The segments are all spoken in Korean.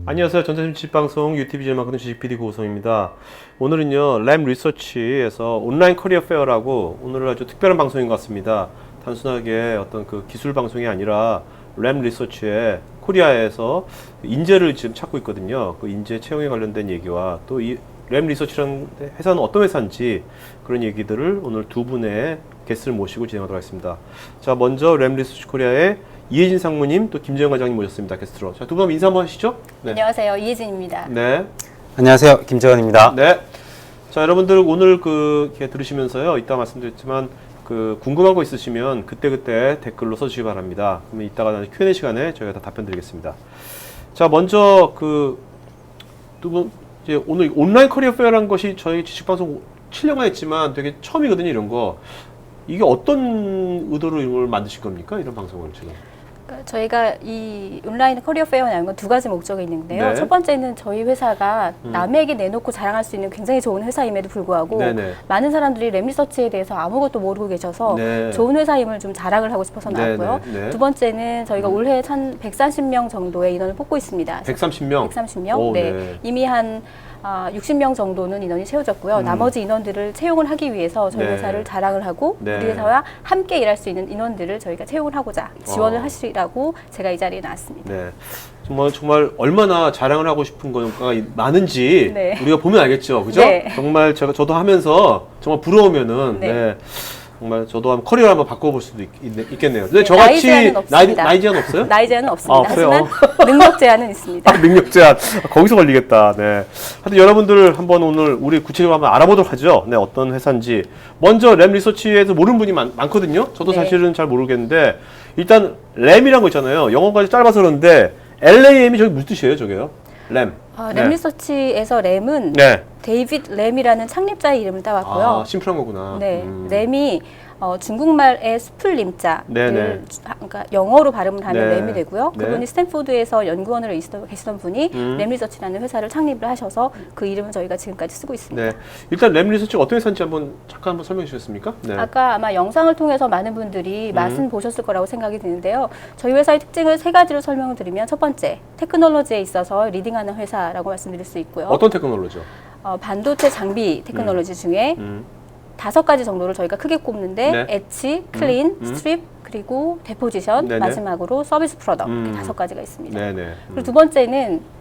안녕하세요. 전자심 주식방송 UTV를 만드는 주식 PD 고우성입니다. 오늘은요, 램 리서치에서 온라인 커리어 페어라고 오늘 아주 특별한 방송인 것 같습니다. 단순하게 어떤 그 기술 방송이 아니라 램 리서치에 코리아에서 인재를 지금 찾고 있거든요. 그 인재 채용에 관련된 얘기와 또 이 램 리서치라는 회사는 어떤 회사인지 그런 얘기들을 오늘 두 분의 게스트를 모시고 진행하도록 하겠습니다. 자, 먼저 램 리서치 코리아의 이혜진 상무님 또 김재영 과장님 모셨습니다. 게스트로. 자, 두 분 인사 한번 하시죠. 네. 안녕하세요. 이혜진입니다. 네. 안녕하세요. 김재원입니다. 네. 자, 여러분들 오늘 이렇게 들으시면서요. 이따 말씀드렸지만 궁금한 거 있으시면 그때그때 댓글로 써주시기 바랍니다. 그러면 이따가 나는 Q&A 시간에 저희가 다 답변 드리겠습니다. 자, 먼저 두 분 이제 오늘 온라인 커리어 페어라는 것이 저희 주식방송 7년간 했지만 되게 처음이거든요. 이런 거. 이게 어떤 의도로 이걸 만드실 겁니까? 이런 방송을 지금. 그러니까 저희가 이 온라인 커리어 페어라는 건 두 가지 목적이 있는데요. 네. 첫 번째는 저희 회사가 남에게 내놓고 자랑할 수 있는 굉장히 좋은 회사임에도 불구하고 네네. 많은 사람들이 램 리서치에 대해서 아무것도 모르고 계셔서 네. 좋은 회사임을 좀 자랑을 하고 싶어서 나왔고요. 네네. 두 번째는 저희가 올해 한 130명 정도의 인원을 뽑고 있습니다. 130명? 130명? 오, 네. 네. 이미 한 60명 정도는 인원이 채워졌고요. 나머지 인원들을 채용을 하기 위해서 저희 네. 회사를 자랑을 하고 네. 우리 회사와 함께 일할 수 있는 인원들을 저희가 채용을 하고자 지원을 하시라고 제가 이 자리에 나왔습니다. 네. 정말 얼마나 자랑을 하고 싶은 거가 많은지 네. 우리가 보면 알겠죠. 그죠? 네. 정말 저도 하면서 정말 부러우면은 네. 네. 정말 저도 한번 커리어를 한번 바꿔볼 수도 있겠네요. 근데 네, 저같이 나이 제한은 없습니다. 나이 제한 없어요? 나이 제한은 없습니다. 없어요? 하지만 능력 제한은 있습니다. 능력 제한 거기서 걸리겠다. 네. 하여튼 여러분들 한번 오늘 우리 구체적으로 한번 알아보도록 하죠. 네, 어떤 회사인지. 먼저 램 리서치에서 모르는 분이 많거든요. 저도 네. 사실은 잘 모르겠는데 일단 램이란 거 있잖아요. 영어까지 짧아서 그런데 LAM이 저게 무슨 뜻이에요, 저게요? 램. 램 리서치에서 램은 네. 데이빗 램이라는 창립자의 이름을 따왔고요. 아, 심플한 거구나. 네, 램이 중국말의 숲을 림자를 네네. 그러니까 영어로 발음을 하면 네. 램이 되고요. 네. 그분이 스탠포드에서 연구원으로 계시던 분이 램 리서치라는 회사를 창립을 하셔서 그 이름을 저희가 지금까지 쓰고 있습니다. 네. 일단 램 리서치가 어떤 회사인지 잠깐 한번 설명해 주셨습니까? 네. 아까 아마 영상을 통해서 많은 분들이 맛은 보셨을 거라고 생각이 드는데요. 저희 회사의 특징을 세 가지로 설명을 드리면 첫 번째, 테크놀로지에 있어서 리딩하는 회사라고 말씀드릴 수 있고요. 어떤 테크놀로지죠? 반도체 장비 테크놀로지 중에 5가지 정도를 저희가 크게 꼽는데 네. 엣지, 클린, 스트립, 그리고 데포지션, 네네. 마지막으로 서비스 프로덕트 이렇게 5가지가 있습니다. 네네. 그리고 두 번째는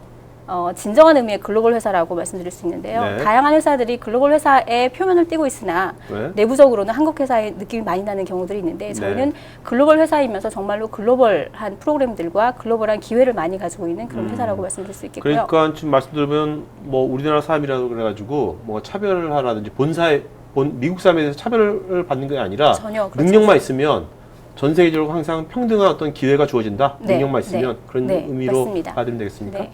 진정한 의미의 글로벌 회사라고 말씀드릴 수 있는데요. 네. 다양한 회사들이 글로벌 회사의 표면을 띠고 있으나 네. 내부적으로는 한국 회사의 느낌이 많이 나는 경우들이 있는데 저희는 글로벌 회사이면서 정말로 글로벌한 프로그램들과 글로벌한 기회를 많이 가지고 있는 그런 회사라고 말씀드릴 수 있겠고요. 그러니까 지금 말씀드리면 뭐 우리나라 사람이라고 그래가지고 뭐 차별을 하라든지 미국 사람에 대해서 차별을 받는 게 아니라 전혀 그렇지 능력만 않습니다. 있으면 전 세계적으로 항상 평등한 어떤 기회가 주어진다. 네, 능력만 있으면 네, 그런 네, 의미로 맞습니다. 받으면 되겠습니까? 네.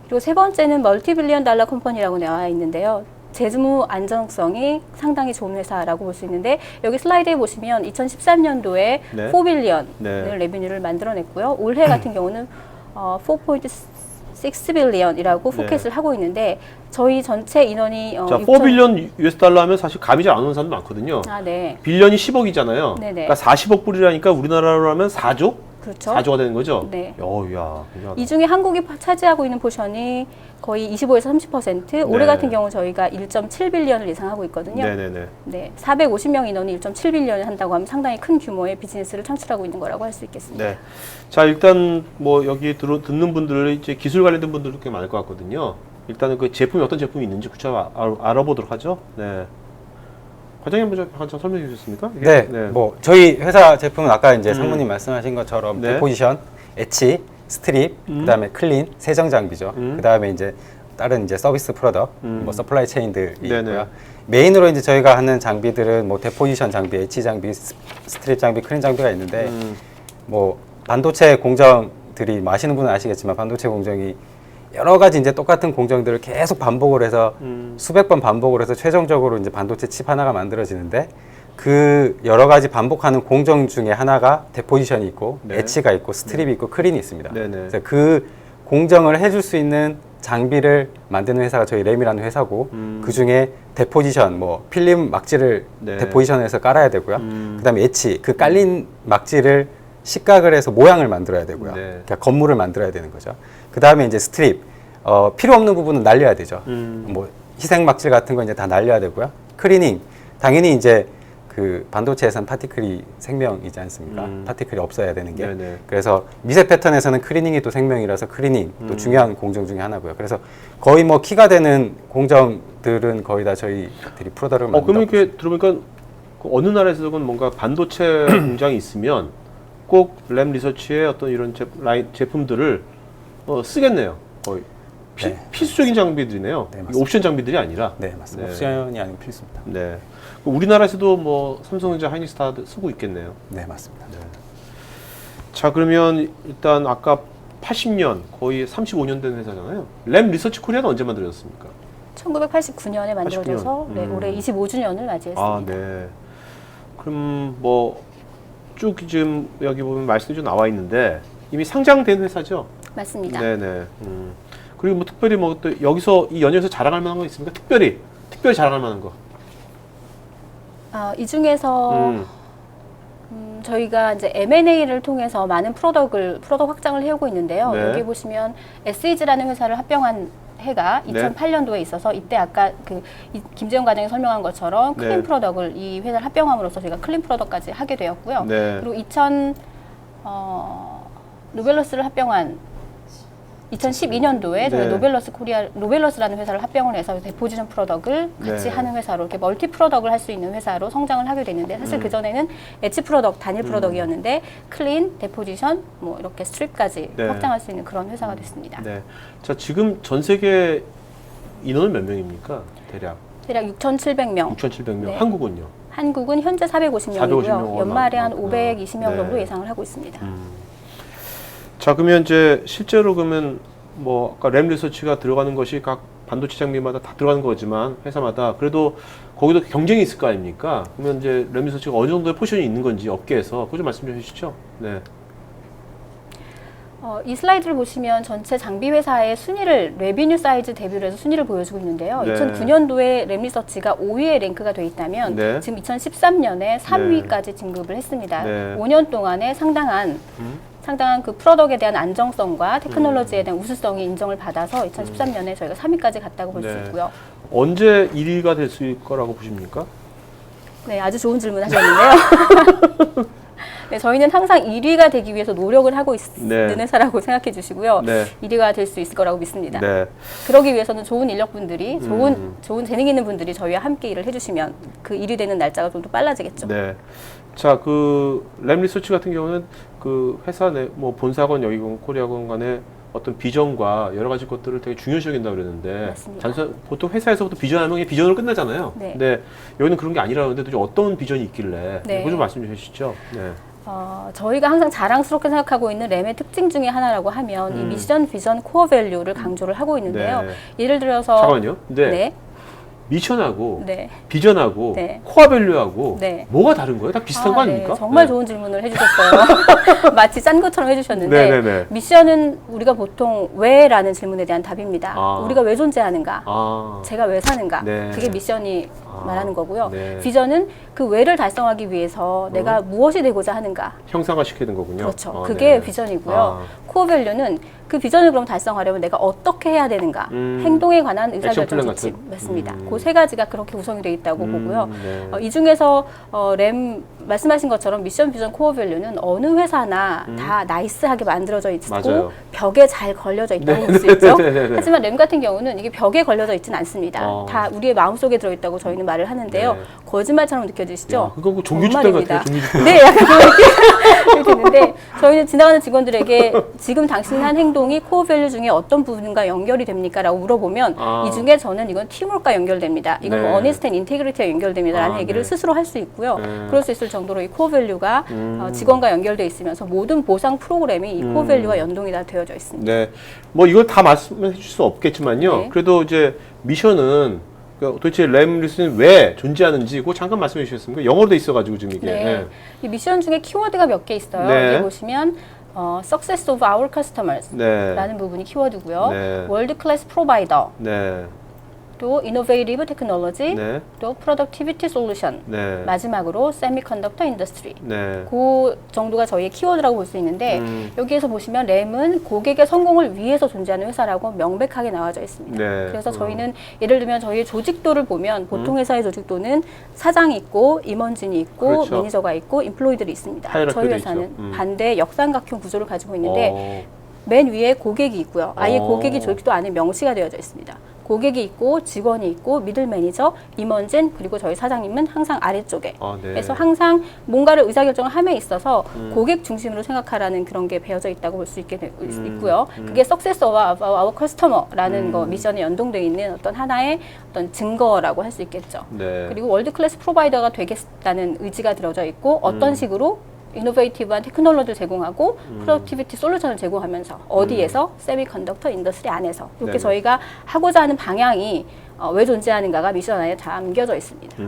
그리고 세 번째는 멀티빌리언 달러 컴퍼니라고 나와 있는데요. 재무 안정성이 상당히 좋은 회사라고 볼 수 있는데 여기 슬라이드에 보시면 2013년도에 네. 4빌리언 네. 레비뉴를 만들어냈고요. 올해 같은 경우는 4.6빌리언이라고 네. 포켓을 하고 있는데 저희 전체 인원이 자, 4빌리언 US 달러 하면 사실 감이 잘 안 오는 사람도 많거든요. 네. 빌리언이 10억이잖아요. 네네. 그러니까 40억 불이라니까 우리나라로 하면 4조? 그렇죠. 4조가 되는 거죠? 네. 야, 이 중에 한국이 차지하고 있는 포션이 거의 25에서 30%, 올해 네. 같은 경우 저희가 1.7빌리언을 예상하고 있거든요. 네네네. 네, 450명 인원이 1.7빌리언을 한다고 하면 상당히 큰 규모의 비즈니스를 창출하고 있는 거라고 할 수 있겠습니다. 네. 자, 일단 뭐 여기 듣는 분들 이제 기술 관련된 분들도 꽤 많을 것 같거든요. 일단은 그 제품이 어떤 제품이 있는지 구체적으로 알아보도록 하죠. 네. 과장님 한번 설명해 주셨습니까? 네, 뭐 저희 회사 제품은 아까 이제 상무님 말씀하신 것처럼 네. 데포지션, 엣지, 스트립, 그다음에 클린, 세정 장비죠. 그다음에 이제 다른 이제 서비스 프로덕트, 뭐 서플라이 체인들이 네네. 있고요. 메인으로 이제 저희가 하는 장비들은 뭐 데포지션 장비, 엣지 장비, 스트립 장비, 클린 장비가 있는데 뭐 반도체 공정들이 뭐 아시는 분은 아시겠지만 반도체 공정이 여러 가지 이제 똑같은 공정들을 계속 반복을 해서 수백 번 반복을 해서 최종적으로 이제 반도체 칩 하나가 만들어지는데 그 여러 가지 반복하는 공정 중에 하나가 데포지션이 있고 네. 엣지가 있고 스트립이 있고 클린이 있습니다. 네네. 그래서 그 공정을 해줄 수 있는 장비를 만드는 회사가 저희 램이라는 회사고 그 중에 데포지션, 뭐 필름 막지를 네. 데포지션에서 깔아야 되고요. 그다음에 엣지, 그 깔린 막지를 식각을 해서 모양을 만들어야 되고요. 네. 그러니까 건물을 만들어야 되는 거죠. 그 다음에 이제 스트립, 필요 없는 부분은 날려야 되죠. 뭐 희생막질 같은 거 이제 다 날려야 되고요. 클리닝, 당연히 이제 그 반도체에서는 파티클이 생명이지 않습니까? 파티클이 없어야 되는 게. 네네. 그래서 미세 패턴에서는 클리닝이 또 생명이라서 클리닝 또 중요한 공정 중에 하나고요. 그래서 거의 뭐 키가 되는 공정들은 거의 다 저희들이 프로덕트를 만든다고. 그러면 이렇게 들어보니까 그 어느 나라에서든 뭔가 반도체 공장이 있으면 꼭 램 리서치의 어떤 이런 제품들을 쓰겠네요. 거의 네. 필수적인 장비들이네요. 네, 이게 맞습니다. 옵션 장비들이 아니라. 네, 맞습니다. 네. 옵션이 아니고 필수입니다. 네. 우리나라에서도 뭐 삼성전자, 하이닉스타 쓰고 있겠네요. 네, 맞습니다. 자, 그러면 일단 아까 80년, 거의 35년 된 회사잖아요. 램 리서치 코리아는 언제 만들어졌습니까? 1989년에 만들어져서 89년. 네, 올해 25주년을 맞이했습니다. 아, 네. 그럼 뭐 쭉 지금 여기 보면 말씀이 좀 나와 있는데 이미 상장된 회사죠? 맞습니다. 네네. 그리고 뭐 특별히 뭐 또 여기서 이 연휴에서 자랑할 만한 거 있습니까? 특별히 자랑할 만한 거. 이 중에서 저희가 이제 M&A를 통해서 많은 프로덕트 확장을 해오고 있는데요. 네. 여기 보시면 SEG라는 회사를 합병한 해가 네. 2008년도에 있어서 이때 아까 김재훈 과장이 설명한 것처럼 클린 네. 프로덕트를 이 회사를 합병함으로써 저희가 클린 프로덕트까지 하게 되었고요. 네. 그리고 노벨러스를 합병한 2012년도에 저희 네. 노벨러스라는 회사를 합병을 해서 데포지션 프로덕트를 같이 네. 하는 회사로 이렇게 멀티 프로덕트를 할 수 있는 회사로 성장을 하게 됐는데 사실 그 전에는 엣지 프로덕트 단일 프로덕트였는데 클린, 데포지션, 뭐 이렇게 스트립까지 네. 확장할 수 있는 그런 회사가 됐습니다. 네. 자, 지금 전 세계 인원은 몇 명입니까? 대략 대략 6,700명. 6,700명. 네. 한국은요? 한국은 현재 450명이고요. 450명 연말에 한 많구나. 520명 네. 정도 예상을 하고 있습니다. 자, 그러면 이제 실제로 그러면 뭐 아까 램 리서치가 들어가는 것이 각 반도체 장비마다 다 들어가는 거지만 회사마다 그래도 거기도 경쟁이 있을 거 아닙니까? 그러면 이제 램 리서치가 어느 정도의 포지션이 있는 건지 업계에서 그거 좀 말씀 좀 해주시죠. 네. 이 슬라이드를 보시면 전체 장비 회사의 순위를 레비뉴 사이즈 대비로 해서 순위를 보여주고 있는데요. 네. 2009년도에 램리서치가 5위에 랭크가 돼 있다면 네. 지금 2013년에 3위까지 진급을 했습니다. 네. 5년 동안에 상당한 그 프로덕트에 대한 안정성과 테크놀로지에 대한 우수성이 인정을 받아서 2013년에 저희가 3위까지 갔다고 볼 수 네. 있고요. 언제 1위가 될 수 있을 거라고 보십니까? 네, 아주 좋은 질문 하셨는데요. 네, 저희는 항상 1위가 되기 위해서 노력을 하고 있는 네. 회사라고 생각해 주시고요. 네. 1위가 될 수 있을 거라고 믿습니다. 네. 그러기 위해서는 좋은 인력분들이, 좋은 재능 있는 분들이 저희와 함께 일을 해주시면 그 1위 되는 날짜가 좀 더 빨라지겠죠. 네. 자, 그 램 리서치 같은 경우는 그 회사 내 뭐 본사건 여기건 코리아건 간에 어떤 비전과 여러 가지 것들을 되게 중요시 여긴다고 그랬는데 맞습니다. 보통 회사에서부터 비전하면 그냥 비전으로 끝나잖아요. 네. 근데 여기는 그런 게 아니라는데 도대체 어떤 비전이 있길래 네. 그거 좀 말씀 좀 해주시죠. 네. 저희가 항상 자랑스럽게 생각하고 있는 램의 특징 중에 하나라고 하면 이 미션, 비전, 코어 밸류를 강조를 하고 있는데요. 네. 예를 들어서 잠깐만요. 근데 네. 미션하고 네. 비전하고 네. 코어 밸류하고 네. 뭐가 다른 거예요? 다 비슷한 거 아닙니까? 네, 정말 네. 좋은 질문을 해주셨어요. 마치 짠 것처럼 해주셨는데 네네네. 미션은 우리가 보통 왜라는 질문에 대한 답입니다. 아. 우리가 왜 존재하는가? 아. 제가 왜 사는가? 네. 그게 미션이 말하는 거고요. 네. 비전은 그 왜를 달성하기 위해서 내가 무엇이 되고자 하는가? 형상화시키는 거군요. 그렇죠. 아, 그게 네. 비전이고요. 아. 코어 밸류는 그 비전을 그럼 달성하려면 내가 어떻게 해야 되는가? 행동에 관한 의사결정 액션 플랜 지침. 같은? 맞습니다. 그 세 가지가 그렇게 구성이 되어 있다고 보고요. 네. 이 중에서 램 말씀하신 것처럼 미션, 비전, 코어 밸류는 어느 회사나 다 나이스하게 만들어져 있고 맞아요. 벽에 잘 걸려져 있다고 볼 수 있죠. 네네네. 하지만 램 같은 경우는 이게 벽에 걸려져 있지는 않습니다. 다 우리의 마음속에 들어있다고 저희는 말을 하는데요. 네. 거짓말처럼 느껴지시죠? 야, 그거 뭐 종교집단 같아요. 정말입니다. 종교집단. 네, 약간 그렇게 듣는데 저희는 지나가는 직원들에게 지금 당신이 한 행동이 코어 밸류 중에 어떤 부분과 연결이 됩니까? 라고 물어보면 아. 이 중에 저는 이건 팀워크와 연결됩니다. 이건 네. 어니스트 앤 인테그리티와 연결됩니다. 라는 아, 얘기를 네. 스스로 할 수 있고요. 네. 그럴 수 있을 정도로 이 코어 밸류가 직원과 연결돼 있으면서 모든 보상 프로그램이 이 코어 밸류와 연동이 다 되어져 있습니다. 네. 뭐 이걸 다 말씀해 주실 수 없겠지만요. 네. 그래도 이제 미션은 도대체 램 리서치는 왜 존재하는지 그거 잠깐 말씀해 주셨습니까? 영어로 돼 있어가지고 지금 이게. 네. 이 미션 중에 키워드가 몇 개 있어요. 네. 여기 보시면 Success of our customers 네. 라는 부분이 키워드고요. 네. World class provider 네. 또 innovative technology, 네. 또 productivity solution, 네. 마지막으로 semiconductor industry. 네. 그 정도가 저희의 키워드라고 볼 수 있는데 여기에서 보시면 램은 고객의 성공을 위해서 존재하는 회사라고 명백하게 나와져 있습니다. 네. 그래서 저희는 예를 들면 저희의 조직도를 보면 보통 회사의 조직도는 사장이 있고 임원진이 있고 그렇죠. 매니저가 있고 임플로이들이 있습니다. 하이라키도 저희 회사는 있죠. 반대 역삼각형 구조를 가지고 있는데 어. 맨 위에 고객이 있고요. 아예 어. 고객이 조직도 안에 명시가 되어져 있습니다. 고객이 있고 직원이 있고 미들 매니저, 임원진 그리고 저희 사장님은 항상 아래쪽에. 아, 네. 그래서 항상 뭔가를 의사결정을 함에 있어서 고객 중심으로 생각하라는 그런 게 배어져 있다고 볼 수 있고요. 그게 Success of our Customer라는 거 미션에 연동되어 있는 어떤 하나의 어떤 증거라고 할 수 있겠죠. 네. 그리고 월드 클래스 프로바이더가 되겠다는 의지가 들어져 있고 어떤 식으로 이노베이티브한 테크놀로지를 제공하고 프로덕티비티 솔루션을 제공하면서 어디에서 세미컨덕터 인더스트리 안에서 이렇게 네네. 저희가 하고자 하는 방향이 왜 존재하는가가 미션 안에 담겨져 있습니다.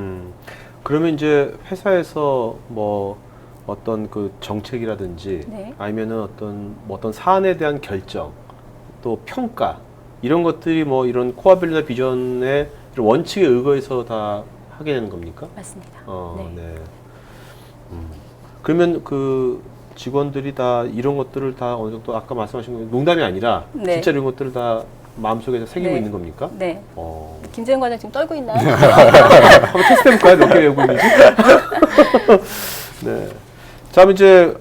그러면 이제 회사에서 뭐 어떤 그 정책이라든지 네. 아니면은 어떤 사안에 대한 결정 또 평가 이런 것들이 뭐 이런 코어 밸류나 비전의 이런 원칙에 의거해서 다 하게 되는 겁니까? 맞습니다. 네. 네. 그러면 그 직원들이 다 이런 것들을 다 어느 정도 아까 말씀하신 거 농담이 아니라 네. 진짜 이런 것들을 다 마음속에서 새기고 네. 있는 겁니까? 네. 어. 김재현 과장 지금 떨고 있나요? 한번 테스트 해볼까요? 몇 개 외우고 있는지? 네. 자, 그럼 이제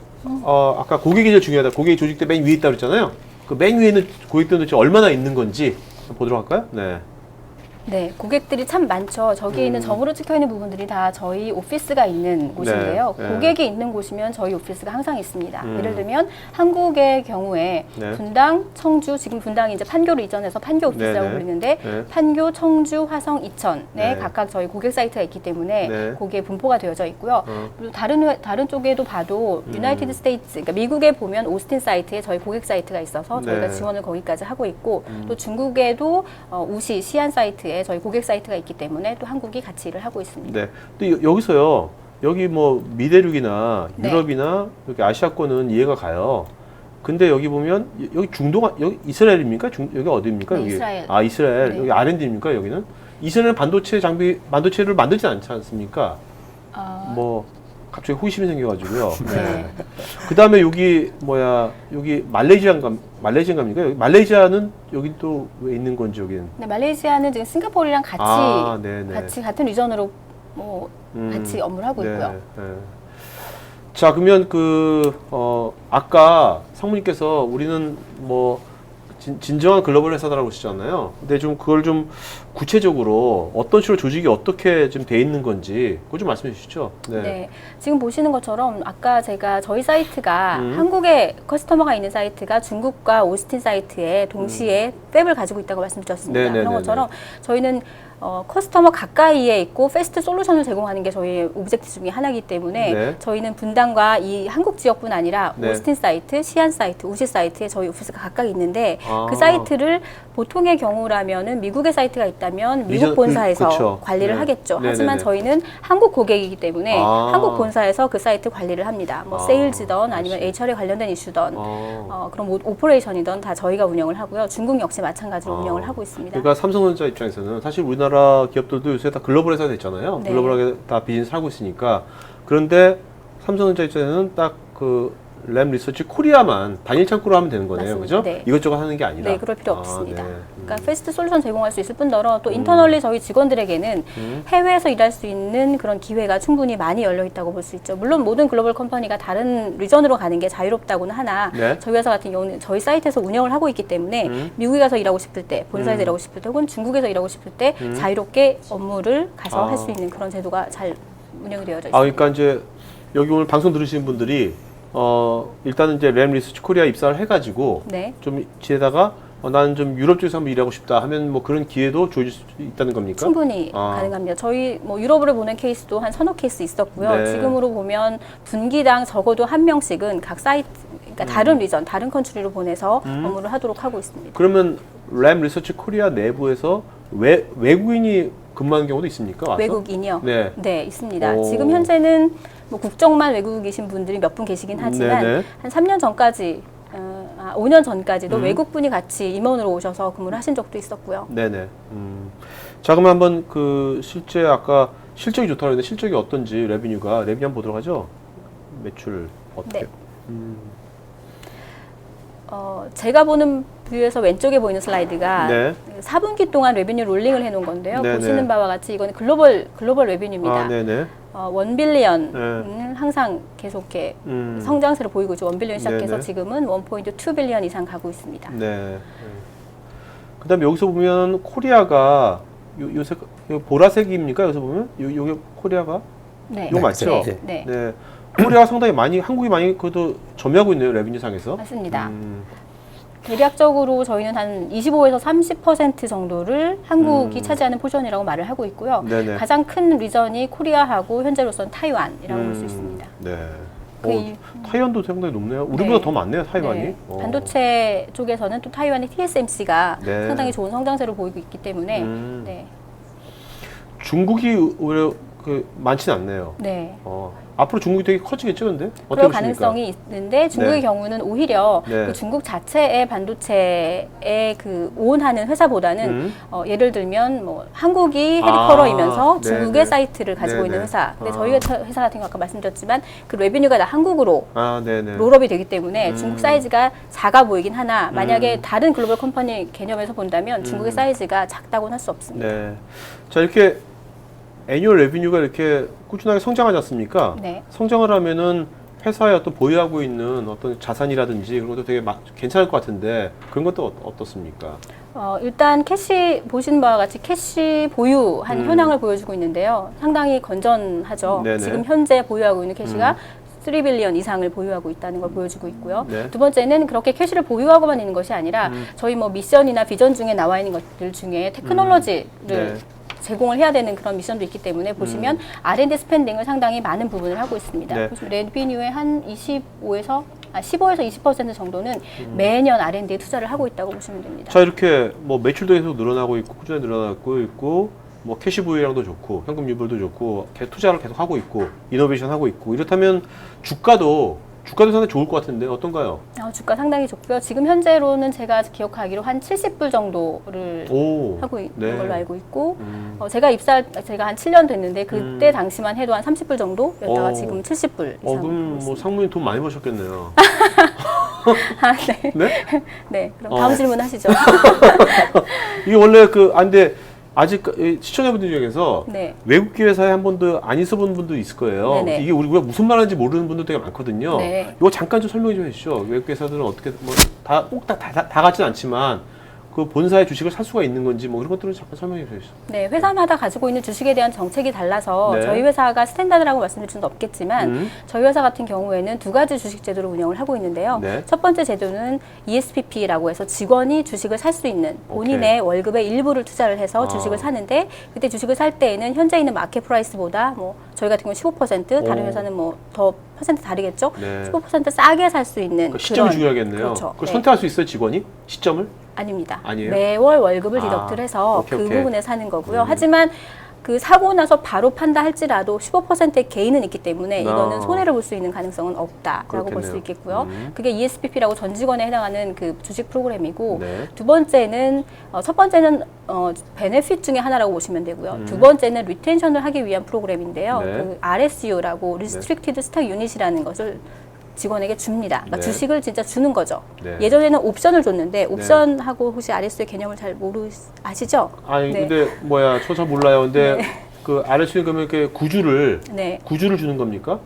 아까 고객이 제일 중요하다. 고객이 조직대 맨 위에 있다고 그랬잖아요. 그 맨 위에 있는 고객들은 도대체 얼마나 있는 건지 한번 보도록 할까요? 네. 네, 고객들이 참 많죠. 저기에 있는 점으로 찍혀 있는 부분들이 다 저희 오피스가 있는 곳인데요. 네. 고객이 있는 곳이면 저희 오피스가 항상 있습니다. 예를 들면 한국의 경우에 네. 분당, 청주, 지금 분당이 이제 판교로 이전해서 판교 오피스라고 네네. 부르는데 네. 판교, 청주, 화성, 이천에 네. 각각 저희 고객 사이트가 있기 때문에 네. 거기에 분포가 되어져 있고요. 그리고 다른 쪽에도 봐도 유나이티드 스테이츠, 그러니까 미국에 보면 오스틴 사이트에 저희 고객 사이트가 있어서 저희가 네. 지원을 거기까지 하고 있고 또 중국에도 우시, 시안 사이트에 저희 고객 사이트가 있기 때문에 또 한국이 같이 일을 하고 있습니다. 네. 근데 여기서요. 여기 뭐 미대륙이나 네. 유럽이나 여기 아시아권은 이해가 가요. 근데 여기 보면 여기 여기 이스라엘입니까? 여기 어디입니까? 네, 여기 이스라엘. 아 이스라엘 네. 여기 R&D입니까? 여기는 이스라엘 반도체를 만들지 않지 않습니까? 뭐 갑자기 호기심이 생겨가지고요. 네. 그 다음에 여기 여기 말레이시아입니까? 여기 말레이시아는 여기 또 왜 있는 건지 여기는? 네, 말레이시아는 지금 싱가포르랑 네네. 같이 같은 리전으로 뭐 같이 업무를 하고 있고요. 네. 자, 그러면 아까 상무님께서 우리는 뭐 진정한 글로벌 회사다라고 하시잖아요. 근데 좀 그걸 좀 구체적으로 어떤 식으로 조직이 어떻게 좀 돼 있는 건지 그거 좀 말씀해 주시죠. 네. 지금 보시는 것처럼 아까 제가 저희 사이트가 한국에 커스터머가 있는 사이트가 중국과 오스틴 사이트에 동시에 팹을 가지고 있다고 말씀드렸습니다. 네네네네. 그런 것처럼 저희는 커스터머 가까이에 있고 패스트 솔루션을 제공하는 게 저희의 오브젝트 중에 하나이기 때문에 네. 저희는 분당과 이 한국 지역뿐 아니라 네. 오스틴 사이트, 시안 사이트, 우시 사이트에 저희 오피스가 각각 있는데 아. 그 사이트를 보통의 경우라면은 미국의 사이트가 있다면 미국 리전- 본사에서 그쵸. 관리를 네. 하겠죠. 네네네. 하지만 저희는 한국 고객이기 때문에 아. 한국 본사에서 그 사이트 관리를 합니다. 뭐 아, 세일즈던 아니면 그렇지. HR에 관련된 이슈던 어. 그런 오퍼레이션이던 다 저희가 운영을 하고요. 중국 역시 마찬가지로 아. 운영을 하고 있습니다. 그러니까 삼성전자 입장에서는 사실 우리나라 기업들도 요새 다 글로벌 회사가 됐잖아요. 네. 글로벌하게 다 비즈니스 하고 있으니까. 그런데 삼성전자 입장에서는 딱 램 리서치 코리아만 단일 창구로 하면 되는 거네요. 맞습니다. 그죠? 네. 이것저것 하는 게 아니라. 네, 그럴 필요 없습니다. 네. 그러니까 패스트 솔루션 제공할 수 있을 뿐더러 또 인터널리 저희 직원들에게는 해외에서 일할 수 있는 그런 기회가 충분히 많이 열려 있다고 볼 수 있죠. 물론 모든 글로벌 컴퍼니가 다른 리전으로 가는 게 자유롭다고는 하나 네. 저희 회사 같은 경우는 저희 사이트에서 운영을 하고 있기 때문에 미국에 가서 일하고 싶을 때, 본사에서 일하고 싶을 때 혹은 중국에서 일하고 싶을 때 자유롭게 업무를 가서 할 수 있는 그런 제도가 잘 운영이 되어져 있습니다. 그러니까 이제 여기 오늘 방송 들으시는 분들이 일단은 이제 램 리서치 코리아 입사를 해가지고 네. 좀 지내다가 나는 좀 유럽 쪽에서 한번 일하고 싶다 하면 뭐 그런 기회도 주어질 수 있다는 겁니까? 충분히 아. 가능합니다. 저희 뭐 유럽으로 보낸 케이스도 한 서너 케이스 있었고요. 네. 지금으로 보면 분기당 적어도 한 명씩은 각 사이트, 그러니까 다른 리전, 다른 컨트리로 보내서 업무를 하도록 하고 있습니다. 그러면 램 리서치 코리아 내부에서 외국인이 근무하는 경우도 있습니까? 와서? 외국인이요? 네. 있습니다. 오. 지금 현재는 뭐 국적만 외국이신 분들이 몇 분 계시긴 하지만 네네. 한 3년 전까지 아, 5년 전까지도 음. 외국분이 같이 임원으로 오셔서 근무를 하신 적도 있었고요. 네네. 자, 그러면 한번 그 실제 아까 실적이 좋다고 했는데 실적이 어떤지 레비뉴 한번 보도록 하죠. 매출 어떻게? 네. 제가 보는 뷰에서 왼쪽에 보이는 슬라이드가 네. 4분기 동안 레비뉴 롤링을 해놓은 건데요. 네네. 보시는 바와 같이 이거는 글로벌 레비뉴입니다. 아, 네네. 1빌리언은 항상 계속 이렇게 성장세를 보이고 있죠. 1빌리언 시작해서 네네. 지금은 1.2 빌리언 이상 가고 있습니다. 네. 그다음에 여기서 보면 코리아가 요새 보라색입니까? 여기서 보면 요게 코리아가 네, 이거 맞죠? 네, 네. 네. 코리아가 상당히 많이 한국이 많이 그래도 점유하고 있네요. 레비뉴 상에서. 맞습니다. 대략적으로 저희는 한 25에서 30% 정도를 한국이 차지하는 포션이라고 말을 하고 있고요. 네네. 가장 큰 리전이 코리아하고 현재로서는 타이완이라고 볼 수 있습니다. 네. 그 타이완도 상당히 높네요. 우리보다 네. 더 많네요, 타이완이. 네. 반도체 쪽에서는 또 타이완의 TSMC가 네. 상당히 좋은 성장세를 보이고 있기 때문에 네. 중국이 오히려 많지는 않네요. 네. 앞으로 중국이 되게 커지겠죠, 근데? 그럴 어떻게 보십니까? 가능성이 있는데 중국의 네. 경우는 오히려 네. 그 중국 자체의 반도체에 오온하는 회사보다는 예를 들면 뭐 한국이 헤드쿼터이면서 중국의 네네. 사이트를 가지고 네네. 있는 회사. 근데 저희 회사 같은 경우 아까 말씀드렸지만 그 레비뉴가 다 한국으로 네네. 롤업이 되기 때문에 중국 사이즈가 작아 보이긴 하나 만약에 다른 글로벌 컴퍼니 개념에서 본다면 중국의 사이즈가 작다고는 할 수 없습니다. 네. 자, 이렇게 애뉴얼 레비뉴가 이렇게 꾸준하게 성장하지 않습니까? 네. 성장을 하면은 회사에 어떤 보유하고 있는 어떤 자산이라든지 그런 것도 되게 괜찮을 것 같은데 그런 것도 어떻습니까? 일단 캐시 보시는 바와 같이 캐시 보유한 현황을 보여주고 있는데요. 상당히 건전하죠. 네네. 지금 현재 보유하고 있는 캐시가 3빌리언 이상을 보유하고 있다는 걸 보여주고 있고요. 네. 두 번째는 그렇게 캐시를 보유하고만 있는 것이 아니라 저희 뭐 미션이나 비전 중에 나와 있는 것들 중에 테크놀로지를 네. 제공을 해야 되는 그런 미션도 있기 때문에 보시면 R&D 스펜딩을 상당히 많은 부분을 하고 있습니다. 네. 보시면 레비뉴의 한 15에서 20% 정도는 매년 R&D에 투자를 하고 있다고 보시면 됩니다. 자, 이렇게 뭐 매출도 계속 늘어나고 있고 꾸준히 늘어나고 있고 뭐 캐시 보유량도 좋고 현금 유불도 좋고 투자를 계속 하고 있고 이노베이션 하고 있고 이렇다면 주가도 상당히 좋을 것 같은데 어떤가요? 주가 상당히 좋고요. 지금 현재로는 제가 기억하기로 한 70불 정도를 하고 있는 네. 걸로 알고 있고 제가 한 7년 됐는데 그때 당시만 해도 한 30불 정도였다가 지금 70불 이상. 그럼 뭐 상무님 돈 많이 버셨겠네요. 아, 네. 네? 네. 그럼 다음 질문 하시죠. 이게 원래 근데 아직 시청자분들 중에서 네. 외국 회사에 한 번도 안 있어본 분도 있을 거예요. 네네. 이게 우리가 무슨 말하는지 모르는 분들 되게 많거든요. 네. 이거 잠깐 좀 설명 좀 해주시죠. 외국 회사들은 어떻게 다 같진 않지만 그 본사의 주식을 살 수가 있는 건지 뭐 그런 것들을 잠깐 설명해 주시죠. 네, 회사마다 가지고 있는 주식에 대한 정책이 달라서 네. 저희 회사가 스탠다드라고 말씀드릴 수는 없겠지만 저희 회사 같은 경우에는 두 가지 주식 제도를 운영을 하고 있는데요. 네. 첫 번째 제도는 ESPP라고 해서 직원이 주식을 살 수 있는 본인의 월급의 일부를 투자를 해서 주식을 사는데 그때 주식을 살 때에는 현재 있는 마켓 프라이스보다 뭐 저희 같은 경우는 15% 다른 회사는 뭐 더 퍼센트 다르겠죠. 네. 15% 싸게 살 수 있는 그러니까 시점이 그런- 중요하겠네요. 그렇죠. 그걸 네. 선택할 수 있어요, 직원이? 시점을? 아닙니다. 아니에요? 매월 월급을 아, 디덕트를 해서 오케이, 그 오케이. 부분에 사는 거고요. 하지만 그 사고 나서 바로 판다 할지라도 15%의 개인은 있기 때문에 이거는 손해를 볼 수 있는 가능성은 없다라고 볼 수 그렇겠네요. 있겠고요. 그게 ESPP라고 전 직원에 해당하는 그 주식 프로그램이고 네. 두 번째는 첫 번째는 베네핏 중에 하나라고 보시면 되고요. 두 번째는 리텐션을 하기 위한 프로그램인데요. 네. 그 RSU라고 Restricted Stock Unit이라는 것을 직원에게 줍니다. 그러니까 네. 주식을 진짜 주는 거죠. 네. 예전에는 옵션을 줬는데 옵션하고 혹시 RSU의 개념을 잘 아시죠? 아니 네. 근데 저 잘 몰라요. 근데 그 RSU 그러면 이렇게 구주를 네. 주는 겁니까?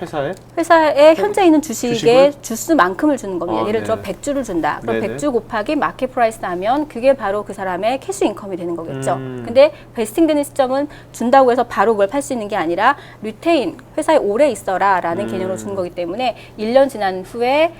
회사에? 회사에 현재 있는 주식의 주식을? 주수만큼을 주는 겁니다. 예를 들어 네네. 100주를 준다. 그럼 네네. 100주 곱하기 마켓 프라이스 하면 그게 바로 그 사람의 캐시 인컴이 되는 거겠죠. 음. 근데 베스팅되는 시점은 준다고 해서 바로 그걸 팔 수 있는 게 아니라 리테인, 회사에 오래 있어라 라는 개념으로 주는 거기 때문에 1년 지난 후에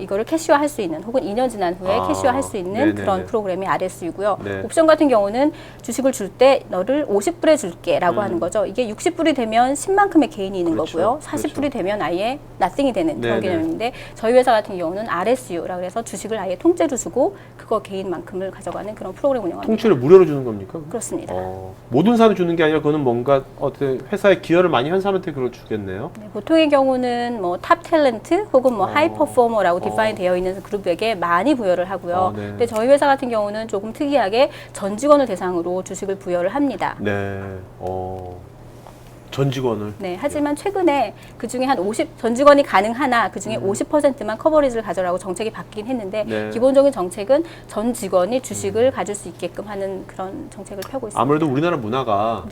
이거를 캐시화 할 수 있는 혹은 2년 지난 후에 캐시화 할 수 있는 네네네. 그런 프로그램이 RSU고요. 네. 옵션 같은 경우는 주식을 줄 때 너를 50불에 줄게라고 하는 거죠. 이게 60불이 되면 10만큼의 개인이 있는 그렇죠. 거고요. 40불이 되면 아예 나띵이 되는 그런 네네. 개념인데 저희 회사 같은 경우는 RSU라고 해서 주식을 아예 통째로 주고 그거 개인만큼을 가져가는 그런 프로그램 운영합니다. 통째로 무료로 주는 겁니까? 그렇습니다. 모든 사람이 주는 게 아니라 그거는 뭔가 어떤 회사에 기여를 많이 한 사람한테 그걸 주겠네요. 네, 보통의 경우는 뭐 탑 탤런트 혹은 뭐 하이 퍼포머라고 시니어라고 디파인 되어 있는 그룹에게 많이 부여를 하고요. 네. 근데 저희 회사 같은 경우는 조금 특이하게 전 직원을 대상으로 주식을 부여를 합니다. 네. 전 직원을. 네, 하지만 최근에 그 중에 한 50, 전 직원이 가능하나 그 중에 50%만 커버리지를 가져라고 정책이 바뀌긴 했는데 네. 기본적인 정책은 전 직원이 주식을 가질 수 있게끔 하는 그런 정책을 펴고 있습니다. 아무래도 우리나라 문화가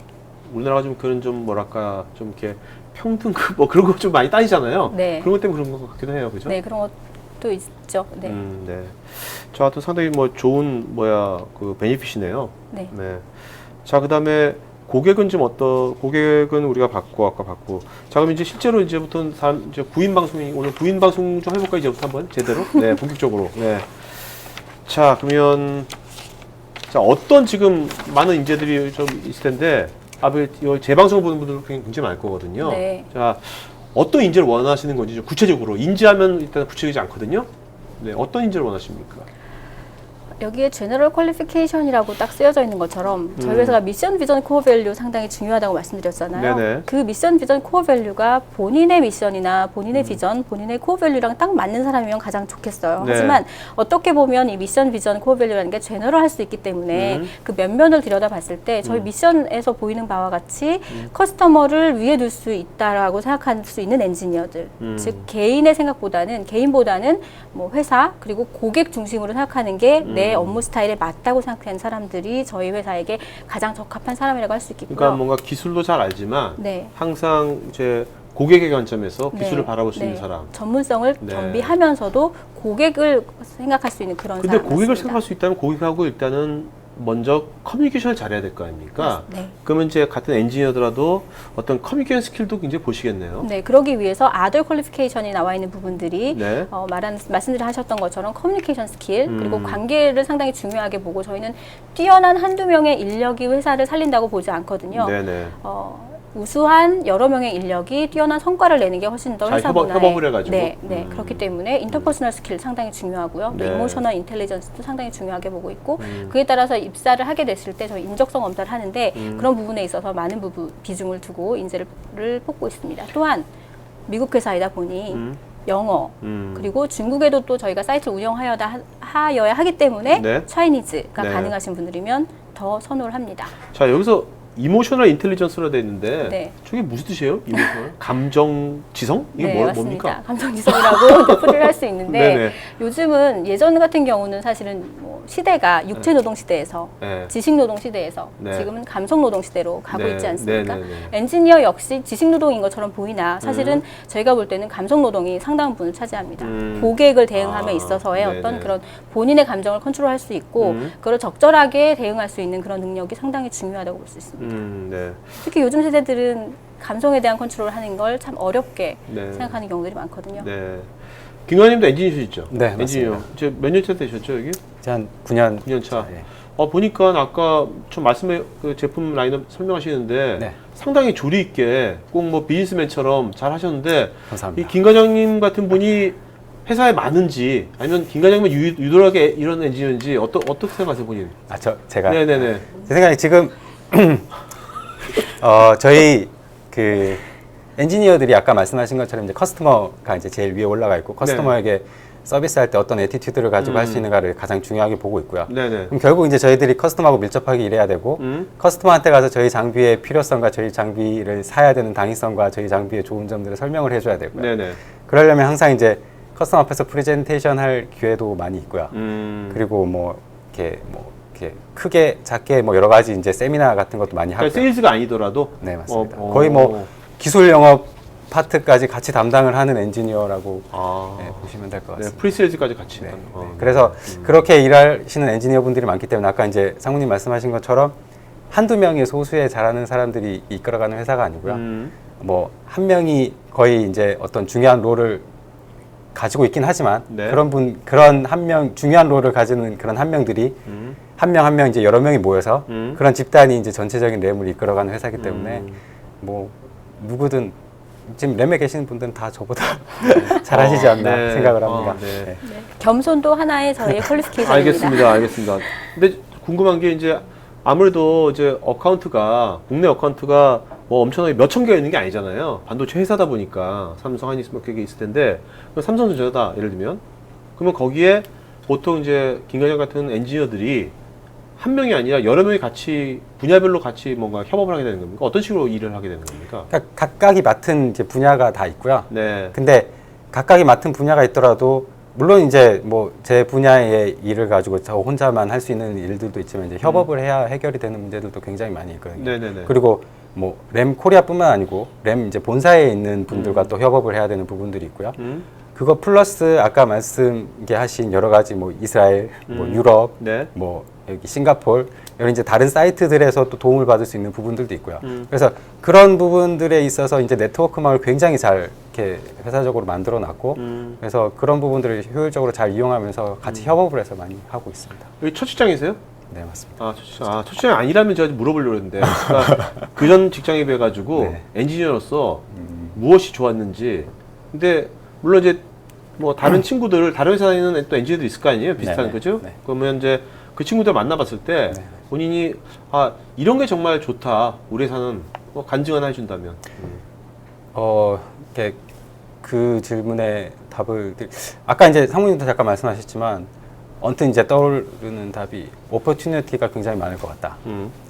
우리나라가 좀 그런 좀 뭐랄까 좀 이렇게 평등급 뭐 그런 거 좀 많이 따지잖아요. 네. 그런 것 때문에 그런 것 같기도 해요, 그죠? 네, 그런 것도 있죠. 네. 네. 자, 하여튼 상당히 뭐 좋은 그 베니핏이네요. 네. 네. 자, 그다음에 고객은 고객은 우리가 아까 봤고. 자, 그럼 이제 실제로 이제부터는 이제 구인 방송이 오늘 구인 방송 좀 해볼까 이제부터 한번 제대로? 네, 본격적으로. 네. 자, 그러면 자, 어떤 지금 많은 인재들이 좀 있을 텐데 이 재방송을 보는 분들은 굉장히 많을 거거든요. 네. 자, 어떤 인재를 원하시는 건지 좀 구체적으로 인재하면 일단 구체적이지 않거든요. 네, 어떤 인재를 원하십니까? 여기에 제너럴 퀄리피케이션이라고 딱 쓰여져 있는 것처럼 저희 회사가 미션 비전 코어 밸류 상당히 중요하다고 말씀드렸잖아요. 네네. 그 미션 비전 코어 밸류가 본인의 미션이나 본인의 비전, 본인의 코어 밸류랑 딱 맞는 사람이면 가장 좋겠어요. 네. 하지만 어떻게 보면 이 미션 비전 코어 밸류라는 게 제너럴 할 수 있기 때문에 그 면면을 들여다봤을 때 저희 미션에서 보이는 바와 같이 커스터머를 위에 둘 수 있다라고 생각할 수 있는 엔지니어들, 즉 개인보다는 뭐 회사 그리고 고객 중심으로 생각하는 게 내 업무 스타일에 맞다고 생각하는 사람들이 저희 회사에게 가장 적합한 사람이라고 할 수 있겠고요. 그러니까 뭔가 기술도 잘 알지만 네. 항상 이제 고객의 관점에서 기술을 네. 바라볼 수 네. 있는 사람. 전문성을 네. 겸비하면서도 고객을 생각할 수 있는 그런 근데 사람 고객을 같습니다. 생각할 수 있다면 고객하고 일단은 먼저 커뮤니케이션을 잘해야 될 거 아닙니까? 네. 그러면 이제 같은 엔지니어더라도 어떤 커뮤니케이션 스킬도 굉장히 보시겠네요. 네, 그러기 위해서 other qualification이 나와 있는 부분들이 네. 말씀들 하셨던 것처럼 커뮤니케이션 스킬 그리고 관계를 상당히 중요하게 보고 저희는 뛰어난 한두 명의 인력이 회사를 살린다고 보지 않거든요. 네네. 우수한 여러 명의 인력이 뛰어난 성과를 내는 게 훨씬 더 잘 회사 문화에 협업을 해가지고. 네, 그렇기 때문에 인터퍼스널 스킬 상당히 중요하고요. 또 네. 이모셔널 인텔리전스도 상당히 중요하게 보고 있고 그에 따라서 입사를 하게 됐을 때 저희 인적성 검사를 하는데 그런 부분에 있어서 많은 비중을 두고 인재를 뽑고 있습니다. 또한 미국 회사이다 보니 영어 그리고 중국에도 또 저희가 사이트를 운영하여야 하기 때문에 네. 차이니즈가 네. 가능하신 분들이면 더 선호를 합니다. 자, 여기서 이모셔널 인텔리전스로 되어 있는데 네. 저게 무슨 뜻이에요? 이모셔널? 감정 지성? 이게 네, 맞습니다. 뭡니까? 감정지성이라고 대표를 할 수 있는데 네네. 요즘은 예전 같은 경우는 사실은 뭐 시대가 육체노동 시대에서 네. 지식노동 시대에서 네. 지금은 감성노동 시대로 가고 네. 있지 않습니까? 네네네. 엔지니어 역시 지식노동인 것처럼 보이나 사실은 저희가 볼 때는 감성노동이 상당한 부분을 차지합니다. 고객을 대응함에 있어서의 네네. 어떤 그런 본인의 감정을 컨트롤할 수 있고 그걸 적절하게 대응할 수 있는 그런 능력이 상당히 중요하다고 볼 수 있습니다. 네. 특히 요즘 세대들은 감성에 대한 컨트롤을 하는 걸 참 어렵게 네. 생각하는 경우들이 많거든요. 네. 김관님도 엔지니어시죠? 네, 엔지니어. 맞습니다. 이제 몇 년차 되셨죠, 여기? 이제 한 9년 9년 차. 예. 보니까 아까 좀 그 제품 라인업 설명하시는데 네. 상당히 조리 있게 꼭 뭐 비즈니스맨처럼 잘 하셨는데 감사합니다. 이 김 과장님 같은 분이 회사에 많은지 아니면 김 과장님은 유도하게 이런 엔지니어인지 어떻게 생각하세요, 본인? 제가 네네네. 제 생각에 지금 저희 그 엔지니어들이 아까 말씀하신 것처럼 이제 커스터머가 이제 제일 위에 올라가 있고 커스터머에게 서비스할 때 어떤 애티튜드를 가지고 할 수 있는가를 가장 중요하게 보고 있고요. 네네. 그럼 결국 이제 저희들이 커스터머하고 밀접하게 일해야 되고 커스터머한테 가서 저희 장비의 필요성과 저희 장비를 사야 되는 당위성과 저희 장비의 좋은 점들을 설명을 해줘야 되고요. 네네. 그러려면 항상 이제 커스터머 앞에서 프레젠테이션 할 기회도 많이 있고요. 그러니까 그리고 이렇게 크게 작게 뭐 여러 가지 이제 세미나 같은 것도 많이 하고요. 그러니까 세일즈가 아니더라도 네, 맞습니다. 거의 뭐 기술 영업 파트까지 같이 담당을 하는 엔지니어라고 네, 보시면 될 것 네, 같습니다. 프리세일즈까지 같이. 네, 하는 네. 거. 그래서 그렇게 일하시는 엔지니어 분들이 많기 때문에 아까 이제 상무님 말씀하신 것처럼 한두 명의 소수의 잘하는 사람들이 이끌어가는 회사가 아니고요. 뭐 한 명이 거의 이제 어떤 중요한 롤을 가지고 있긴 하지만 네. 그런 한 명 중요한 롤을 가지는 그런 한 명들이 한 명 이제 여러 명이 모여서 그런 집단이 이제 전체적인 램을 이끌어가는 회사이기 때문에 뭐 누구든 지금 램에 계시는 분들은 다 저보다 잘하시지 않나 네. 생각을 합니다. 네. 네. 네. 겸손도 하나의 저희의 퀄리피케이션입니다. 알겠습니다. 근데 궁금한 게 이제 아무래도 이제 국내 어카운트가 뭐 엄청나게 몇천 개가 있는 게 아니잖아요. 반도체 회사다 보니까 삼성, 하이닉스 몇 개 있을 텐데 그럼 삼성전자다 예를 들면 그러면 거기에 보통 이제 김 과장 같은 엔지니어들이 한 명이 아니라 여러 명이 같이 분야별로 같이 뭔가 협업을 하게 되는 겁니까? 어떤 식으로 일을 하게 되는 겁니까? 그러니까 각각이 맡은 이제 분야가 다 있고요. 네. 근데 각각이 맡은 분야가 있더라도 물론 이제 뭐 제 분야의 일을 가지고 저 혼자만 할 수 있는 일들도 있지만 이제 협업을 해야 해결이 되는 문제들도 굉장히 많이 있거든요. 네네네. 그리고 뭐 램 코리아뿐만 아니고 램 이제 본사에 있는 분들과 또 협업을 해야 되는 부분들이 있고요. 그거 플러스 아까 말씀게 하신 여러 가지 뭐 이스라엘, 뭐 유럽, 네. 뭐 여기 싱가폴 이런 이제 다른 사이트들에서 또 도움을 받을 수 있는 부분들도 있고요. 그래서 그런 부분들에 있어서 이제 네트워크망을 굉장히 잘 이렇게 회사적으로 만들어 놨고 그래서 그런 부분들을 효율적으로 잘 이용하면서 같이 협업을 해서 많이 하고 있습니다. 여기 첫 직장이세요? 네, 맞습니다. 첫 직장이 아니라면 제가 물어보려고 했는데 그러니까 그전 직장에 비해 가지고 네. 엔지니어로서 무엇이 좋았는지 근데 물론 이제 뭐 다른 친구들 다른 회사에 있는 또 엔지니어도 있을 거 아니에요 비슷한 네네. 그죠? 네. 그러면 이제 그 친구들 만나봤을 때 네. 본인이 이런 게 정말 좋다 우리 회사는 뭐 간증 하나 해준다면 이렇게 그 질문에 답을 아까 이제 상무님도 잠깐 말씀하셨지만 언뜻 이제 떠오르는 답이 오퍼튜니티가 굉장히 많을 것 같다.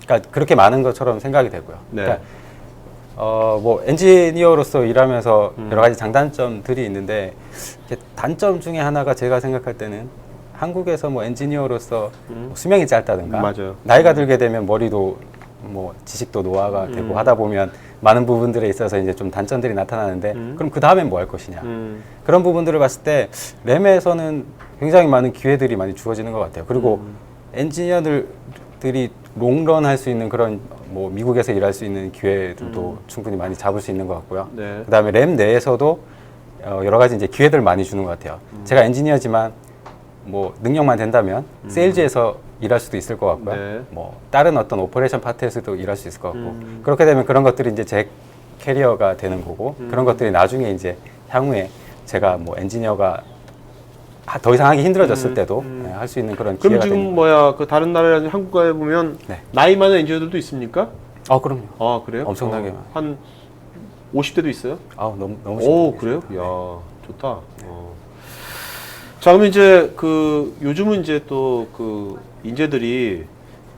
그러니까 그렇게 많은 것처럼 생각이 되고요. 네. 그러니까 뭐 엔지니어로서 일하면서 여러 가지 장단점들이 있는데 단점 중에 하나가 제가 생각할 때는 한국에서 뭐 엔지니어로서 수명이 짧다든가 맞아요. 나이가 들게 되면 머리도 뭐 지식도 노화가 되고 하다 보면 많은 부분들에 있어서 이제 좀 단점들이 나타나는데 그럼 그 다음엔 뭐 할 것이냐 그런 부분들을 봤을 때 램에서는 굉장히 많은 기회들이 많이 주어지는 것 같아요. 그리고 엔지니어들이 롱런 할 수 있는 그런 뭐 미국에서 일할 수 있는 기회들도 충분히 많이 잡을 수 있는 것 같고요. 네. 그다음에 램 내에서도 여러 가지 이제 기회들을 많이 주는 것 같아요. 제가 엔지니어지만 뭐 능력만 된다면 세일즈에서 일할 수도 있을 것 같고요. 네. 뭐 다른 어떤 오퍼레이션 파트에서도 일할 수 있을 것 같고 그렇게 되면 그런 것들이 이제 제 캐리어가 되는 거고 그런 것들이 나중에 이제 향후에 제가 뭐 엔지니어가 더 이상 하기 힘들어졌을 때도 할 수 있는 그런 그럼 기회가 지금 되는 뭐야 그 다른 나라라든지 한국에 보면 네. 나이 많은 엔지니어들도 있습니까? 그럼요. 그래요? 엄청나게 한 50대도 있어요? 너무 오 그래요? 야 좋다. 자 그러면 이제 그 요즘은 이제 또 그 인재들이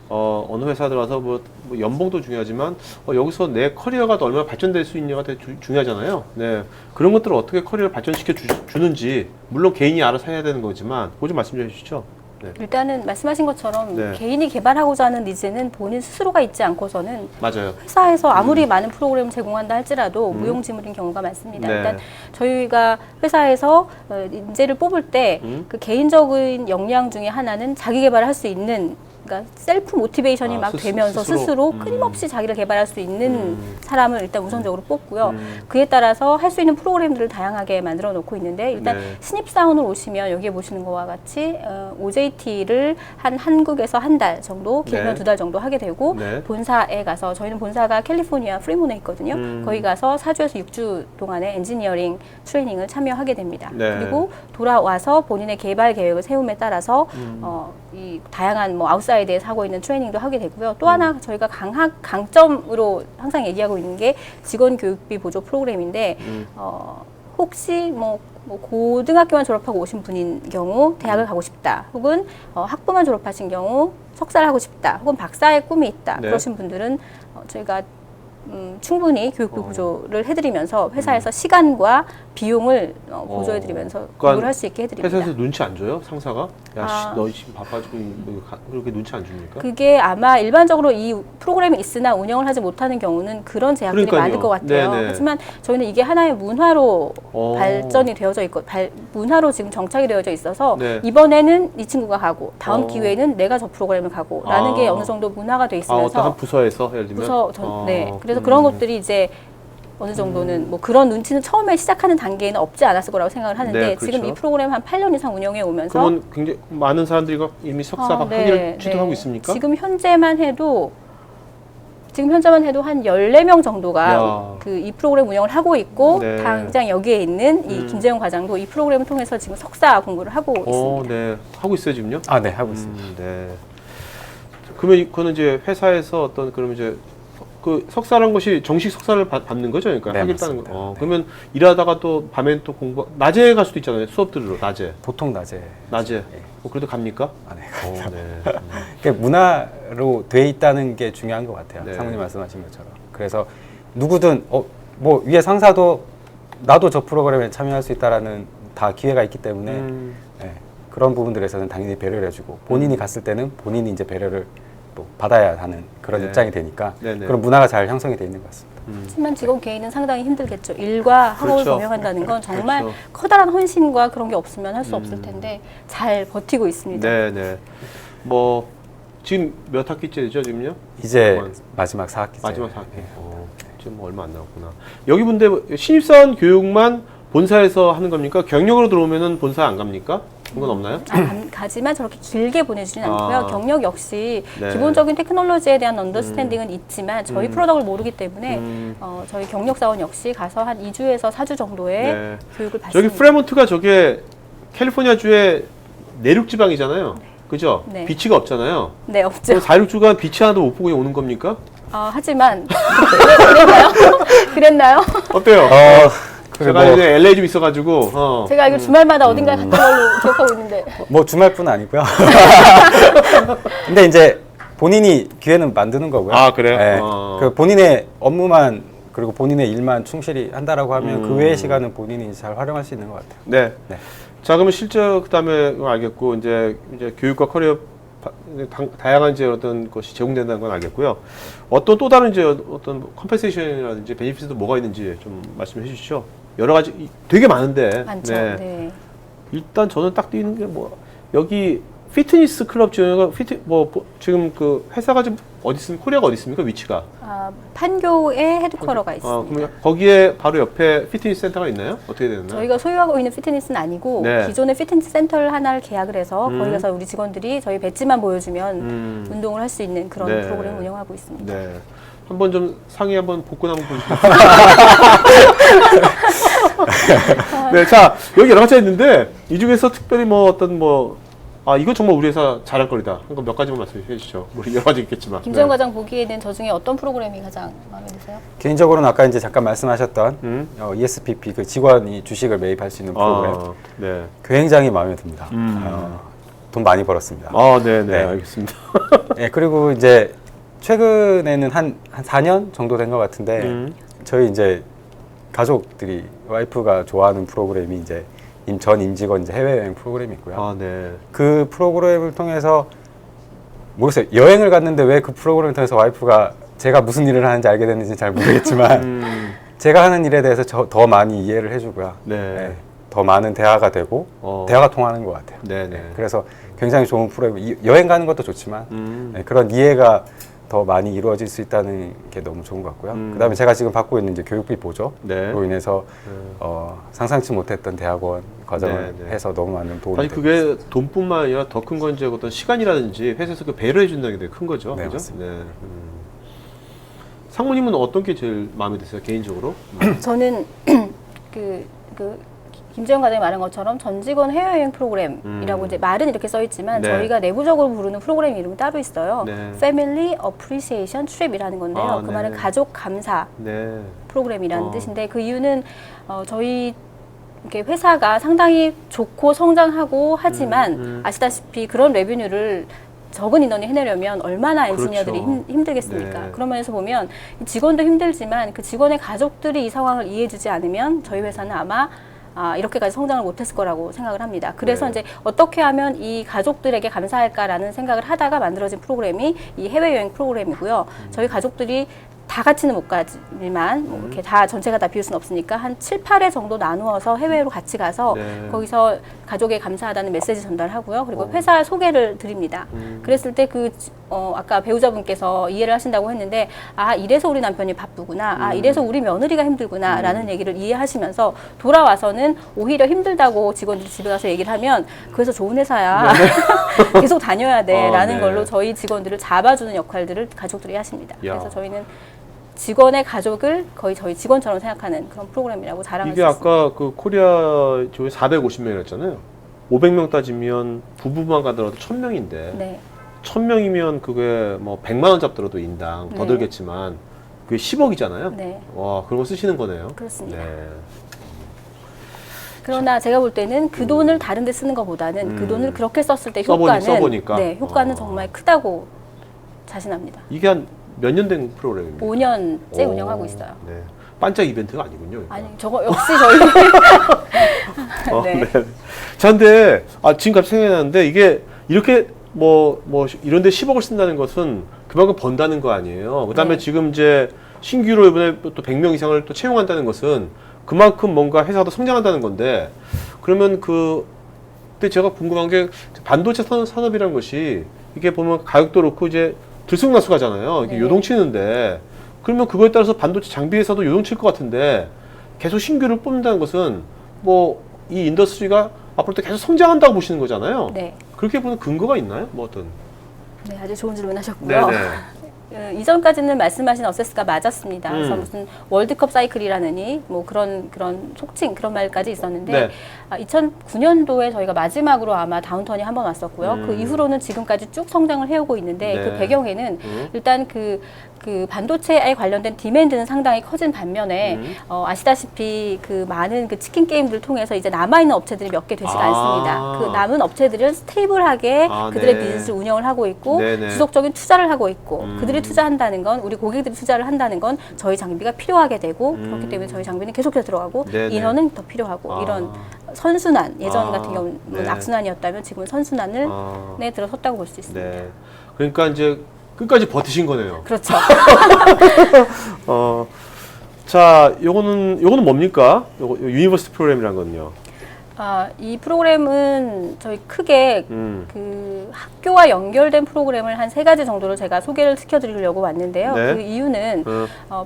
어느 회사 들어와서 뭐 연봉도 중요하지만 여기서 내 커리어가 또 얼마나 발전될 수 있냐가 되게 중요하잖아요. 네 그런 것들을 어떻게 커리어를 발전시켜 주는지 물론 개인이 알아서 해야 되는 거지만 그거 좀 말씀 좀 해주시죠. 네. 일단은 말씀하신 것처럼 네. 개인이 개발하고자 하는 니즈는 본인 스스로가 있지 않고서는 맞아요. 회사에서 아무리 많은 프로그램을 제공한다 할지라도 무용지물인 경우가 많습니다. 네. 일단 저희가 회사에서 인재를 뽑을 때 그 개인적인 역량 중에 하나는 자기 개발을 할 수 있는 그러니까 셀프 모티베이션이 막 되면서 스스로 끊임없이 자기를 개발할 수 있는 사람을 일단 우선적으로 뽑고요. 그에 따라서 할 수 있는 프로그램들을 다양하게 만들어 놓고 있는데 일단 네. 신입사원으로 오시면 여기에 보시는 것과 같이 OJT를 한국에서 한 달 정도, 길면 네. 2달 정도 하게 되고 네. 본사에 가서 저희는 본사가 캘리포니아 프리몬에 있거든요. 거기 가서 4주에서 6주 동안의 엔지니어링 트레이닝을 참여하게 됩니다. 네. 그리고 돌아와서 본인의 개발 계획을 세움에 따라서 이 다양한 뭐 아웃사이드에 사고 있는 트레이닝도 하게 되고요. 또 하나 저희가 강점으로 항상 얘기하고 있는 게 직원 교육비 보조 프로그램인데 혹시 뭐 고등학교만 졸업하고 오신 분인 경우 대학을 가고 싶다 혹은 학부만 졸업하신 경우 석사를 하고 싶다 혹은 박사의 꿈이 있다 네. 그러신 분들은 저희가 충분히 교육비 보조를 해드리면서 회사에서 시간과 비용을 보조해드리면서 공부를 할 수 있게 해드립니다. 회사에서 눈치 안 줘요? 상사가? 아. 너 지금 바빠지고 그렇게 눈치 안 줍니까? 그게 아마 일반적으로 이 프로그램이 있으나 운영을 하지 못하는 경우는 그런 제약들이 그러니까요. 많을 것 같아요. 네네. 하지만 저희는 이게 하나의 문화로 발전이 되어져 있고 문화로 지금 정착이 되어져 있어서 네. 이번에는 이 친구가 가고 다음 어. 기회에는 내가 저 프로그램을 가고 라는 게 어느 정도 문화가 돼 있으면서 어떤 한 부서에서 예를 들면? 네. 그래서 그런 것들이 이제 어느 정도는 뭐 그런 눈치는 처음에 시작하는 단계에는 없지 않았을 거라고 생각을 하는데 네, 그렇죠. 지금 이 프로그램 한 8년 이상 운영해 오면서 그러면 굉장히 많은 사람들이 이미 석사 학위를 취득하고 있습니까? 지금 현재만 해도 한 14명 정도가 이 프로그램 운영을 하고 있고 네. 당장 여기에 있는 이 김재용 과장도 이 프로그램을 통해서 지금 석사 공부를 하고 있습니다. 네. 하고 있어요, 지금요? 네, 하고 있습니다. 네. 그러면 그거는 이제 회사에서 어떤 그러면 이제 그 석사라는 것이 정식 석사를 받는 거죠, 그러니까 네, 하겠다는 맞습니다. 거. 네. 그러면 일하다가 또 밤엔 또 공부 낮에 갈 수도 있잖아요. 수업 들으러 낮에. 보통 낮에. 낮에. 네. 그래도 갑니까? 아, 네. 네. 그게 문화로 돼 있다는 게 중요한 것 같아요. 네. 상무님 말씀하신 것처럼. 그래서 누구든 뭐 위에 상사도 나도 저 프로그램에 참여할 수 있다라는 다 기회가 있기 때문에 네, 그런 부분들에서는 당연히 배려를 해주고 본인이 갔을 때는 본인이 이제 배려를 또 받아야 하는 그런 네. 입장이 되니까 네네. 그런 문화가 잘 형성이 돼 있는 것 같습니다. 하지만 직원 개인은 상당히 힘들겠죠. 일과 학업을 그렇죠. 병행한다는 건 정말 그렇죠. 커다란 헌신과 그런 게 없으면 할 수 없을 텐데 잘 버티고 있습니다. 네네. 뭐 지금 몇 학기째죠, 지금요? 이제 그만. 마지막 4학기째. 마지막 4학기. 지금 뭐 얼마 안 남았구나. 여기 근데 신입사원 교육만 본사에서 하는 겁니까? 경력으로 들어오면은 본사에 안 갑니까? 그런 건 없나요? 가지만 저렇게 길게 보내주진 않고요. 아. 경력 역시 네. 기본적인 테크놀로지에 대한 언더스탠딩은 있지만 저희 프로덕트를 모르기 때문에 저희 경력 사원 역시 가서 한 2주에서 4주 정도의 네. 교육을 저기 받습니다. 프레몬트가 저게 캘리포니아주의 내륙 지방이잖아요. 그죠? 네. 비치가 없잖아요. 네, 없죠. 그럼 4.6주간 비치 하나도 못 보고 그냥 오는 겁니까? 하지만 그랬나요? 그랬나요? 어때요? 그리고 제가 이제 LA 좀 있어가지고 제가 이거 주말마다 어딘가에 갔던 걸로 기억하고 있는데 뭐 주말뿐 아니고요. 근데 이제 본인이 기회는 만드는 거고요. 아, 그래요? 네. 그 본인의 업무만 그리고 본인의 일만 충실히 한다라고 하면 그 외의 시간은 본인이 잘 활용할 수 있는 것 같아요. 네. 네. 자, 그러면 실제 그다음에 알겠고 이제 교육과 커리어 다양한 이제 어떤 것이 제공된다는 건 알겠고요. 어떤 또 다른 이제 어떤 컴pen세이션이라든지 베니피트도 뭐가 있는지 좀 말씀해 주시죠. 여러 가지 되게 많은데. 많죠. 네. 일단 저는 딱 띄는 게 뭐 여기 피트니스 클럽 지원가 지금 그 회사가 지금 어디 있습니까? 코리아가 어디 있습니까? 위치가? 판교에 헤드쿼터가 있습니다. 그러면 거기에 바로 옆에 피트니스 센터가 있나요? 어떻게 되나요? 저희가 소유하고 있는 피트니스는 아니고 네. 기존의 피트니스 센터를 하나를 계약을 해서 거기 가서 우리 직원들이 저희 배지만 보여주면 운동을 할 수 있는 그런 네. 프로그램을 운영하고 있습니다. 네. 한번 좀 상의 한번 복근 한번 보시죠. 네, 자 여기 여러 가지 있는데 이 중에서 특별히 뭐 어떤 이거 정말 우리 회사 잘할 거리다. 한 거 몇 가지만 말씀해 주시죠. 우리 여러 가지 있겠지만. 김재원 네. 과장 보기에는 저 중에 어떤 프로그램이 가장 마음에 드세요? 개인적으로는 아까 이제 잠깐 말씀하셨던 ESPP 그 직원이 주식을 매입할 수 있는 프로그램 네. 굉장히 마음에 듭니다. 돈 많이 벌었습니다. 네네. 네. 알겠습니다. 네, 그리고 이제 최근에는 한 4년 정도 된 것 같은데 저희 이제 가족들이 와이프가 좋아하는 프로그램이 이제 전 임직원 이제 해외여행 프로그램이 있고요. 네. 그 프로그램을 통해서 모르겠어요. 여행을 갔는데 왜 그 프로그램을 통해서 와이프가 제가 무슨 일을 하는지 알게 됐는지 잘 모르겠지만 제가 하는 일에 대해서 더 많이 이해를 해주고요. 네. 네, 더 많은 대화가 되고 대화가 통하는 것 같아요. 네네. 그래서 굉장히 좋은 프로그램. 여행 가는 것도 좋지만 네, 그런 이해가 더 많이 이루어질 수 있다는 게 너무 좋은 것 같고요. 그다음에 제가 지금 받고 있는 이제 교육비 보조로 네. 인해서 상상치 못했던 대학원 과정을 네, 네. 해서 너무 많은 도움이 사실 되고 그게 돈뿐만 아니라 더 큰 건 이제 어떤 시간이라든지 회사에서 그 배려해 준다는 게 되게 큰 거죠. 네, 그죠? 맞습니다. 네. 상무님은 어떤 게 제일 마음에 드세요? 개인적으로? 저는 김재원 과장이 말한 것처럼 전 직원 해외여행 프로그램이라고 이제 말은 이렇게 써 있지만 네. 저희가 내부적으로 부르는 프로그램 이름이 따로 있어요. 네. Family Appreciation Trip이라는 건데요. 그 네. 말은 가족 감사 네. 프로그램이라는 뜻인데 그 이유는 저희 이렇게 회사가 상당히 좋고 성장하고 하지만 아시다시피 그런 레뷰뉴를 적은 인원이 해내려면 얼마나 엔지니어들이 그렇죠. 힘들겠습니까? 네. 그런 면에서 보면 직원도 힘들지만 그 직원의 가족들이 이 상황을 이해해주지 않으면 저희 회사는 아마 이렇게까지 성장을 못했을 거라고 생각을 합니다. 그래서 네. 이제 어떻게 하면 이 가족들에게 감사할까라는 생각을 하다가 만들어진 프로그램이 이 해외여행 프로그램이고요. 저희 가족들이 다 같이는 못 가지만 뭐 이렇게 다 전체가 다 비울 수는 없으니까 한 7, 8회 정도 나누어서 해외로 같이 가서 네. 거기서 가족에 감사하다는 메시지 전달하고 그리고 회사 소개를 드립니다. 그랬을 때 아까 배우자분께서 이해를 하신다고 했는데 이래서 우리 남편이 바쁘구나. 이래서 우리 며느리가 힘들구나 라는 얘기를 이해하시면서 돌아와서는 오히려 힘들다고 직원들이 집에 가서 얘기를 하면 그래서 좋은 회사야. 계속 다녀야 돼 라는 네. 걸로 저희 직원들을 잡아주는 역할들을 가족들이 하십니다. 야. 그래서 저희는 직원의 가족을 거의 저희 직원처럼 생각하는 그런 프로그램이라고 자랑할 수 이게 있습니다. 아까 그 코리아 조에 450명이었잖아요. 500명 따지면 부부만 가더라도 1000명인데 네. 1000명이면 그게 뭐 100만 원 잡더라도 인당 더 네. 들겠지만 그게 10억이잖아요. 네. 와, 그런 거 쓰시는 거네요. 그렇습니다. 네. 그러나 제가 볼 때는 그 돈을 다른 데 쓰는 것보다는 그 돈을 그렇게 썼을 때 효과는 써보니까. 네, 효과는 정말 크다고 자신합니다. 이게 한 몇 년 된 프로그램입니까? 5년째 오, 운영하고 있어요. 네. 반짝 이벤트가 아니군요. 그러니까. 아니, 저거 역시 저희 네. 네. 자, 근데 지금 갑자기 생각나는데 이게 이렇게 이런 데 10억을 쓴다는 것은 그만큼 번다는 거 아니에요. 그다음에 네. 지금 이제 신규로 이번에 또 100명 이상을 또 채용한다는 것은 그만큼 뭔가 회사가 더 성장한다는 건데 그러면 근데 제가 궁금한 게 반도체 산업이라는 것이 이게 보면 가격도 그렇고 이제 들쑥날쑥하잖아요. 이게 네. 요동치는데 그러면 그거에 따라서 반도체 장비 회사도 요동칠 것 같은데 계속 신규를 뽑는다는 것은 이 인더스트리가 앞으로 또 계속 성장한다고 보시는 거잖아요. 네. 그렇게 보는 근거가 있나요? 뭐 어떤? 네, 아주 좋은 질문하셨고요. 네네. 이전까지는 말씀하신 어세스가 맞았습니다. 그래서 음. 무슨 월드컵 사이클이라느니 뭐 그런 속칭 그런 말까지 있었는데 네. 2009년도에 저희가 마지막으로 아마 다운턴이 한 번 왔었고요. 그 이후로는 지금까지 쭉 성장을 해오고 있는데 네. 그 배경에는 일단 그 반도체에 관련된 디맨드는 상당히 커진 반면에 아시다시피 그 많은 그 치킨 게임들을 통해서 이제 남아있는 업체들이 몇 개 되지가 않습니다. 그 남은 업체들은 스테이블하게 그들의 네. 비즈니스를 운영을 하고 있고 네네. 지속적인 투자를 하고 있고 그들이 투자한다는 건 우리 고객들이 투자를 한다는 건 저희 장비가 필요하게 되고 그렇기 때문에 저희 장비는 계속해서 들어가고 네네. 인원은 더 필요하고 이런 선순환 예전 같은 경우는 네. 악순환이었다면 지금은 선순환을 네, 들어섰다고 볼 수 있습니다. 네. 그러니까 이제 끝까지 버티신 거네요. 그렇죠. 자, 요거는 뭡니까? 요거 유니버시티 프로그램이란 건요. 이 프로그램은 저희 크게 음. 그 학교와 연결된 프로그램을 한 3가지 정도를 제가 소개를 시켜드리려고 왔는데요. 네. 그 이유는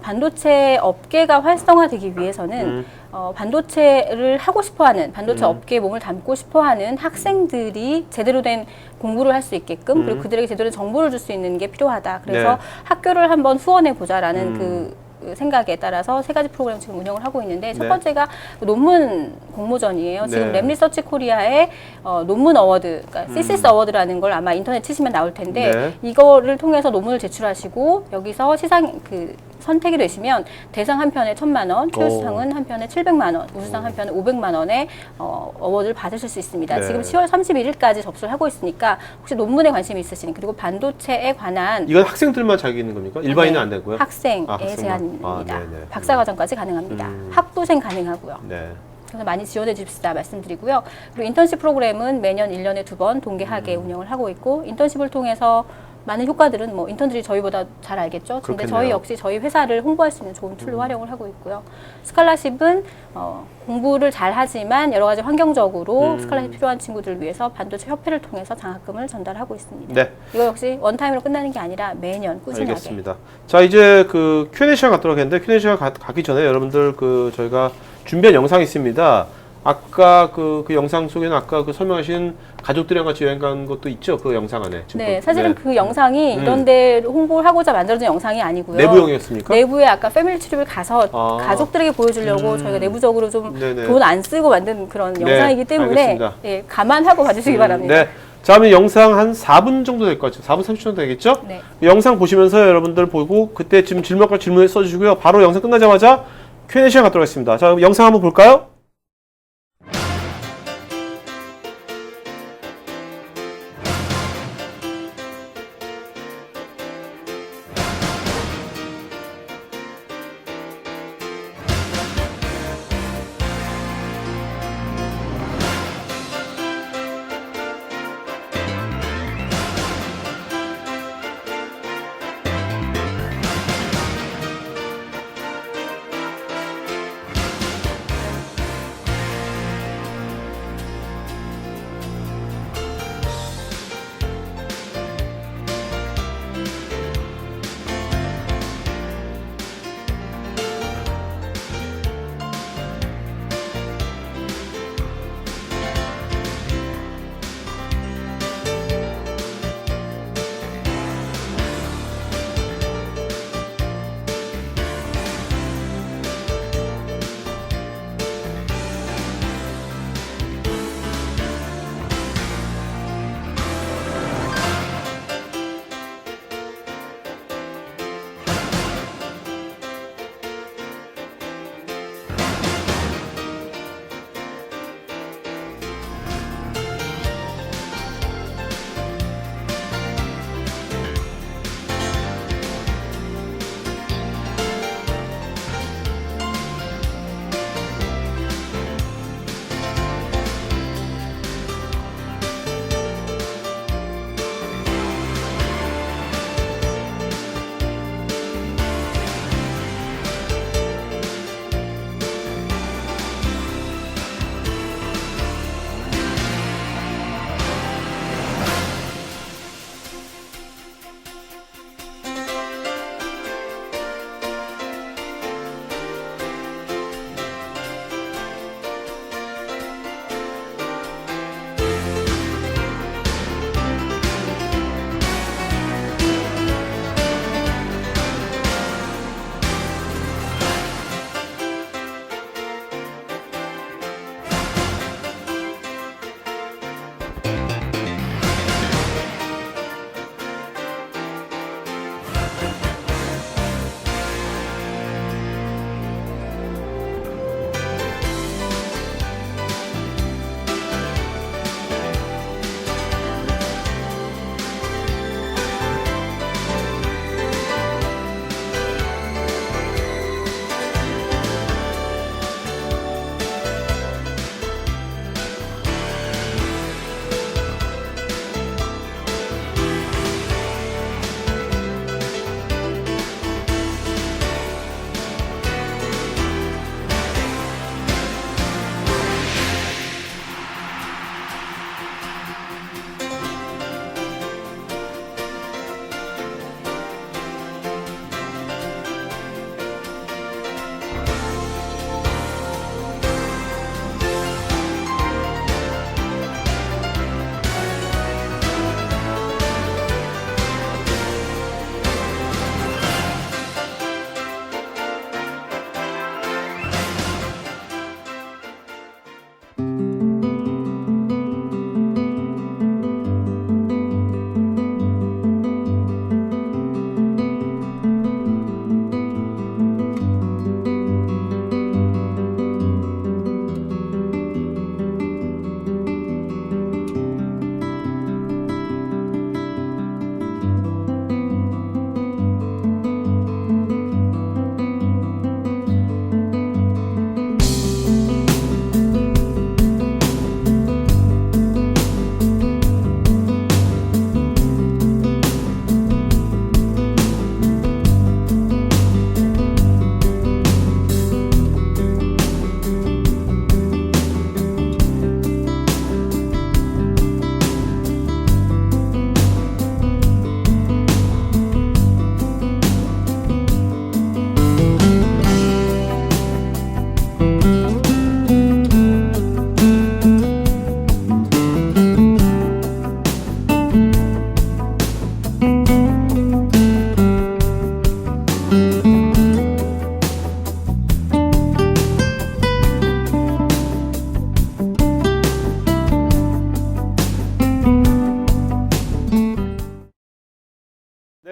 반도체 업계가 활성화되기 위해서는 반도체를 하고 싶어하는 반도체 업계에 몸을 담고 싶어하는 학생들이 제대로 된 공부를 할 수 있게끔 그리고 그들에게 제대로 된 정보를 줄 수 있는 게 필요하다. 그래서 네. 학교를 한번 후원해 보자라는 그 생각에 따라서 3가지 프로그램 지금 운영을 하고 있는데 첫 네. 번째가 논문 공모전이에요. 지금 네. 랩리서치 코리아의 논문 어워드, 그러니까 CCS 어워드라는 걸 아마 인터넷 치시면 나올 텐데 네. 이거를 통해서 논문을 제출하시고 여기서 선택이 되시면 대상 한 편에 1,000만 원, 최우수상은 한 편에 700만 원, 우수상 한 편에 500만 원의 어워드를 받으실 수 있습니다. 네. 지금 10월 31일까지 접수를 하고 있으니까 혹시 논문에 관심이 있으신 그리고 반도체에 관한 이건 학생들만 자기 있는 겁니까? 일반인은 네, 안 되고요? 학생의 학생만. 제한입니다. 네네. 박사과정까지 가능합니다. 학부생 가능하고요. 네. 그래서 많이 지원해 주십시다 말씀드리고요. 그리고 인턴십 프로그램은 매년 1년에 2번 동계하게 운영을 하고 있고 인턴십을 통해서 많은 효과들은 뭐 인턴들이 저희보다 잘 알겠죠. 근데 그렇겠네요. 저희 역시 저희 회사를 홍보할 수 있는 좋은 툴로 활용을 하고 있고요. 스칼라십은 공부를 잘 하지만 여러 가지 환경적으로 스칼라십 필요한 친구들을 위해서 반도체 협회를 통해서 장학금을 전달하고 있습니다. 네. 이거 역시 원타임으로 끝나는 게 아니라 매년 꾸준하게. 알겠습니다. 자, 이제 그 Q&A 시간 갖도록 했는데 Q&A 시간 가기 전에 여러분들 저희가 준비한 영상이 있습니다. 아까 그 영상 속에는 아까 그 설명하신 가족들이랑 같이 여행 간 것도 있죠. 그 영상 안에. 지금 네, 사실은 네. 그 영상이 이런 데를 홍보를 하고자 만들어진 영상이 아니고요. 내부용이었습니까? 내부에 아까 패밀리 트립을 가서 아. 가족들에게 보여주려고 저희가 내부적으로 좀 네네. 돈 안 쓰고 만든 그런 네, 영상이기 때문에 알겠습니다. 예, 감안하고 봐주시기 바랍니다. 네. 자, 그럼 영상 한 4분 정도 될 것 같죠. 4분 30초 정도 되겠죠? 네. 영상 보시면서 여러분들 보고 그때 지금 질문 써주시고요. 바로 영상 끝나자마자 Q&A 시간 갖도록 하겠습니다. 자, 그럼 영상 한번 볼까요?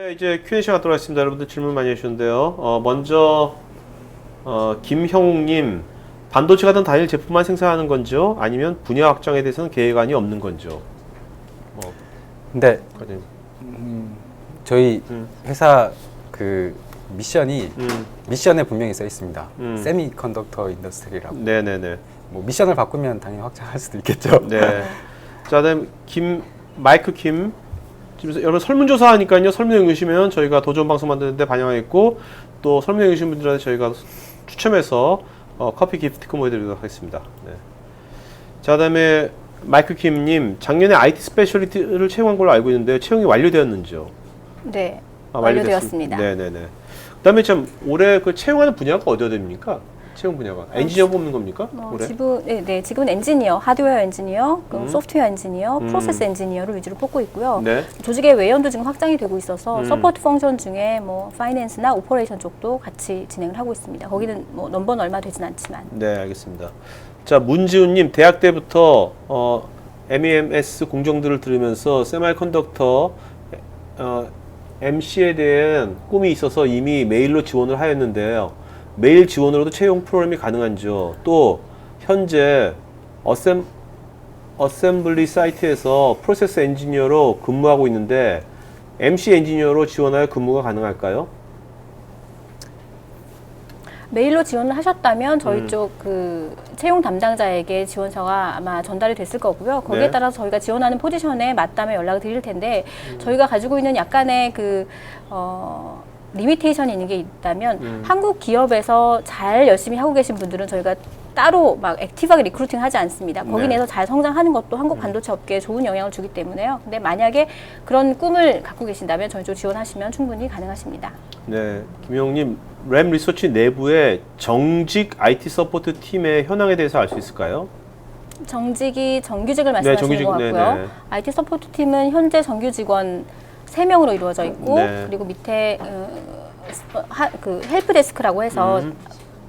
네, 이제 Q&A 시간 돌아왔습니다. 여러분들 질문 많이 해주셨는데요. 먼저 김형욱님, 반도체 같은 단일 제품만 생산하는 건지요? 아니면 분야 확장에 대해서는 계획안이 없는 건지요? 근데 과장님. 저희 회사 그 미션이 미션에 분명히 써 있습니다. 세미컨덕터 인더스트리라고. 네네네. 뭐 미션을 바꾸면 당연히 확장할 수도 있겠죠. 네. 자, 다음 마이크 김. 지금 여러분 설문조사 하니까요. 설문에 응시면 저희가 도전 방송 만드는데 반영하겠고, 또 설문에 응신 분들한테 저희가 추첨해서 커피 기프티콘 보내드리도록 하겠습니다. 네. 자, 다음에 마이크 김님, 작년에 IT 스페셜리티를 채용한 걸로 알고 있는데 채용이 완료되었는지요? 네, 완료되었습니다. 완료되었습니다. 네네네. 그다음에 참 올해 그 채용하는 분야가 어디가 됩니까? 채용 분야가 엔지니어 뽑는 겁니까? 올해? 지금은 엔지니어, 하드웨어 엔지니어, 소프트웨어 엔지니어, 프로세스 엔지니어를 위주로 뽑고 있고요. 네. 조직의 외연도 지금 확장이 되고 있어서 서포트 펑션 중에 뭐 파이낸스나 오퍼레이션 쪽도 같이 진행을 하고 있습니다. 거기는 뭐 넘버는 얼마 되진 않지만. 네, 알겠습니다. 자, 문지훈님, 대학 때부터 MEMS 공정들을 들으면서 세미컨덕터 MC에 대한 꿈이 있어서 이미 메일로 지원을 하였는데요. 메일 지원으로도 채용 프로그램이 가능한지요? 또 현재 어셈블리 사이트에서 프로세스 엔지니어로 근무하고 있는데 MC 엔지니어로 지원하여 근무가 가능할까요? 메일로 지원을 하셨다면 저희 쪽 그 채용 담당자에게 지원서가 아마 전달이 됐을 거고요. 거기에 네. 따라서 저희가 지원하는 포지션에 맞다면 연락을 드릴 텐데 저희가 가지고 있는 약간의 리미테이션이 있는 게 있다면 한국 기업에서 잘 열심히 하고 계신 분들은 저희가 따로 막 액티브하게 리크루팅 하지 않습니다. 거기 네. 내에서 잘 성장하는 것도 한국 반도체 업계에 좋은 영향을 주기 때문에요. 근데 만약에 그런 꿈을 갖고 계신다면 저희 쪽 지원하시면 충분히 가능하십니다. 네, 김용님, 램 리서치 내부의 정직 IT 서포트 팀의 현황에 대해서 알 수 있을까요? 정직이 정규직을 말씀하시는 정규직, 것 같고요. 네네. IT 서포트 팀은 현재 정규 직원 3명으로 이루어져 있고 네. 그리고 밑에 그 헬프 데스크라고 해서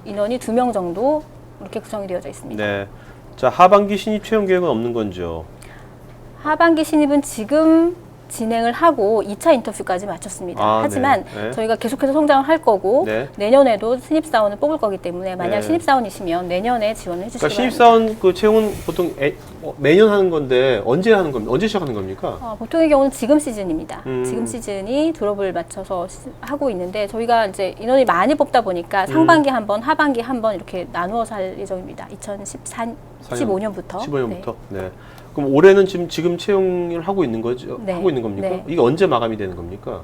인원이 2명 정도 이렇게 구성이 되어져 있습니다. 네. 자, 하반기 신입 채용 계획은 없는 건지요? 하반기 신입은 지금 진행을 하고 2차 인터뷰까지 마쳤습니다. 하지만 네. 저희가 계속해서 성장을 할 거고 네. 내년에도 신입사원을 뽑을 거기 때문에 만약 네. 신입사원이시면 내년에 지원을 해주시기 그러니까 바랍니다. 신입사원 그 채용은 보통 매년 하는 건데 언제 하는 겁니까? 언제 시작하는 겁니까? 보통의 경우는 지금 시즌입니다. 음. 지금 시즌이 졸업을 맞춰서 하고 있는데 저희가 이제 인원이 많이 뽑다 보니까 상반기 한 번, 하반기 한 번 이렇게 나누어서 할 예정입니다. 2015년부터. 15년부터. 네. 그럼 올해는 지금 채용을 하고 있는 거죠? 네. 하고 있는 겁니까? 네. 이게 언제 마감이 되는 겁니까?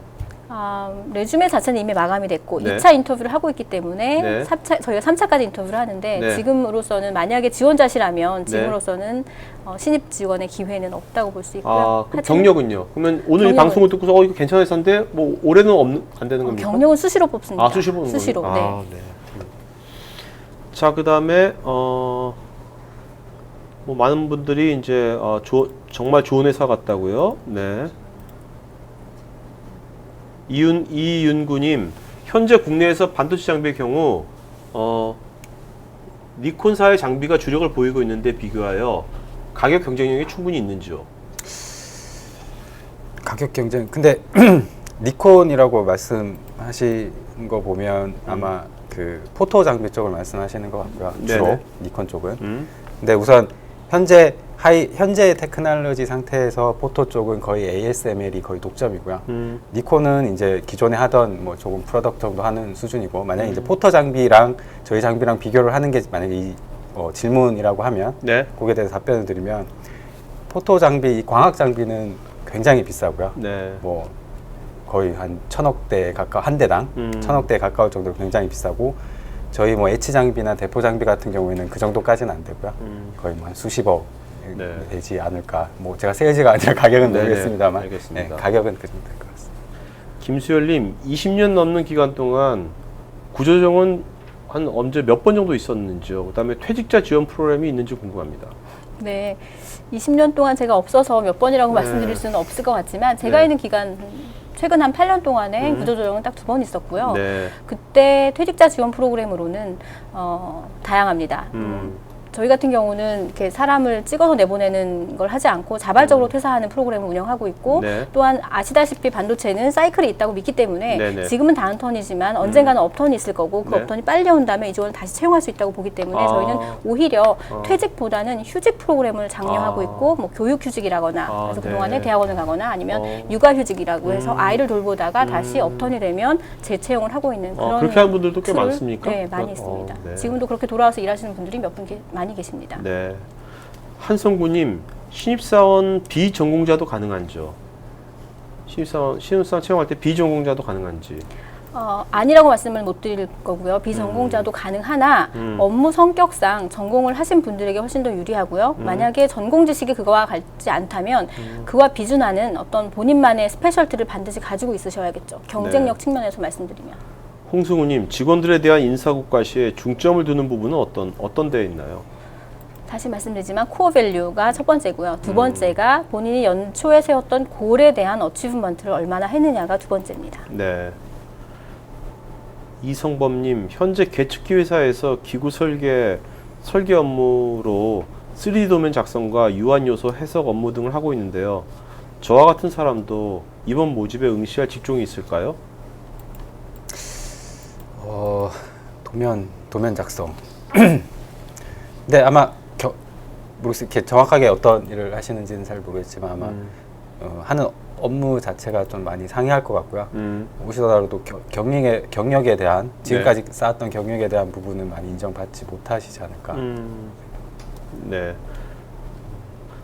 레주메 자체는 이미 마감이 됐고 네. 2차 인터뷰를 하고 있기 때문에 네. 저희가 3차까지 인터뷰를 하는데 네. 지금으로서는 만약에 지원자시라면 네. 지금으로서는 신입 지원의 기회는 없다고 볼 수 있고요. 그럼 경력은요? 그러면 오늘 이 경력은- 방송을 듣고서 이거 괜찮았었는데 뭐 올해는 안 되는 겁니까? 경력은 수시로 뽑습니다. 수시로 보는 수시로. 겁니까? 네. 네. 자, 그다음에 뭐 많은 분들이 이제 정말 좋은 회사 같다고요. 네. 이윤구님, 현재 국내에서 반도체 장비의 경우 니콘사의 장비가 주력을 보이고 있는데 비교하여 가격 경쟁력이 충분히 있는지요? 가격 경쟁. 근데 니콘이라고 말씀하신 거 보면 아마 그 포토 장비 쪽을 말씀하시는 것 같고요. 주로 네네. 니콘 쪽은. 근데 우선 현재 테크놀로지 상태에서 포토 쪽은 거의 ASML이 거의 독점이고요. 니콘은 이제 기존에 하던 뭐 조금 프로덕트 정도 하는 수준이고, 만약에 이제 포토 장비랑 저희 장비랑 비교를 하는 게 만약에 이 질문이라고 하면 네. 거기에 대해서 답변을 드리면 포토 장비, 광학 장비는 굉장히 비싸고요. 네. 뭐 거의 한 1,000억대 가까워, 한 대당 1,000억대에 가까울 정도로 굉장히 비싸고, 저희 뭐 H 장비나 대포 장비 같은 경우에는 그 정도까지는 안 되고요. 거의 뭐 한 수십억 네. 되지 않을까. 뭐 제가 세일즈가 아니라 가격은 네네. 모르겠습니다만, 알겠습니다. 가격은 그 정도 될 것 같습니다. 김수열님, 20년 넘는 기간 동안 구조조정은 한 언제 몇 번 정도 있었는지요? 그다음에 퇴직자 지원 프로그램이 있는지 궁금합니다. 네. 20년 동안 제가 없어서 몇 번이라고 네. 말씀드릴 수는 없을 것 같지만 제가 네. 있는 기간 최근 한 8년 동안에 구조조정은 딱 2번 있었고요. 네. 그때 퇴직자 지원 프로그램으로는 다양합니다. 저희 같은 경우는 이렇게 사람을 찍어서 내보내는 걸 하지 않고 자발적으로 퇴사하는 프로그램을 운영하고 있고 네. 또한 아시다시피 반도체는 사이클이 있다고 믿기 때문에 네네. 지금은 다운턴이지만 언젠가는 업턴이 있을 거고 그 네. 업턴이 빨리 온다면 이쪽을 다시 채용할 수 있다고 보기 때문에 저희는 오히려 퇴직보다는 휴직 프로그램을 장려하고 있고 뭐 교육휴직이라거나 그래서 네. 그동안에 대학원을 가거나 아니면 육아휴직이라고 해서 아이를 돌보다가 다시 업턴이 되면 재채용을 하고 있는 그런 그렇게 하는 분들도 꽤 툴을, 많습니까? 네, 많이 있습니다. 네. 지금도 그렇게 돌아와서 일하시는 분들이 몇 분 많이 계십니다. 네. 한성구님, 신입사원 비전공자도 가능한죠? 신입사원 채용할 때 비전공자도 가능한지? 아니라고 말씀을 못 드릴 거고요. 비전공자도 가능하나 업무 성격상 전공을 하신 분들에게 훨씬 더 유리하고요. 만약에 전공 지식이 그거와 같지 않다면 그와 비준하는 어떤 본인만의 스페셜티를 반드시 가지고 있으셔야겠죠. 경쟁력 네. 측면에서 말씀드리면. 홍승우님, 직원들에 대한 인사고과 시에 중점을 두는 부분은 어떤 데에 있나요? 다시 말씀드리지만 코어 밸류가 첫 번째고요. 두 번째가 본인이 연초에 세웠던 골에 대한 어치브먼트를 얼마나 했느냐가 두 번째입니다. 네. 이성범님, 현재 계측기 회사에서 기구 설계 업무로 3D 도면 작성과 유한 요소 해석 업무 등을 하고 있는데요. 저와 같은 사람도 이번 모집에 응시할 직종이 있을까요? 도면 작성. 네, 아마 모르겠어요. 이렇게 정확하게 어떤 일을 하시는지는 잘 모르겠지만 아마 하는 업무 자체가 좀 많이 상이할 것 같고요. 오시더라도 경력에 대한 지금까지 쌓았던 경력에 대한 부분은 많이 인정받지 못하시지 않을까. 네.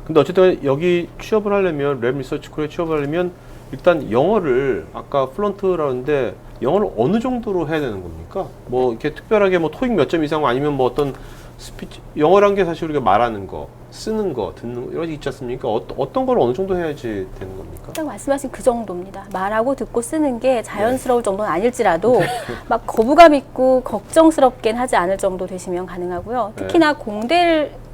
근데 어쨌든 여기 취업을 하려면 랩 리서치 코리아 취업을 하려면 일단 영어를 아까 플런트라는데 영어를 어느 정도로 해야 되는 겁니까? 뭐 이렇게 특별하게 뭐 토익 몇 점 이상 아니면 뭐 어떤 스피치 영어란 게 사실 우리가 말하는 거, 쓰는 거, 듣는 거 이런 게 있지 않습니까? 어떤 걸 어느 정도 해야지 되는 겁니까? 딱 말씀하신 그 정도입니다. 말하고 듣고 쓰는 게 자연스러울 정도는 아닐지라도 막 거부감 있고 걱정스럽긴 하지 않을 정도 되시면 가능하고요. 특히나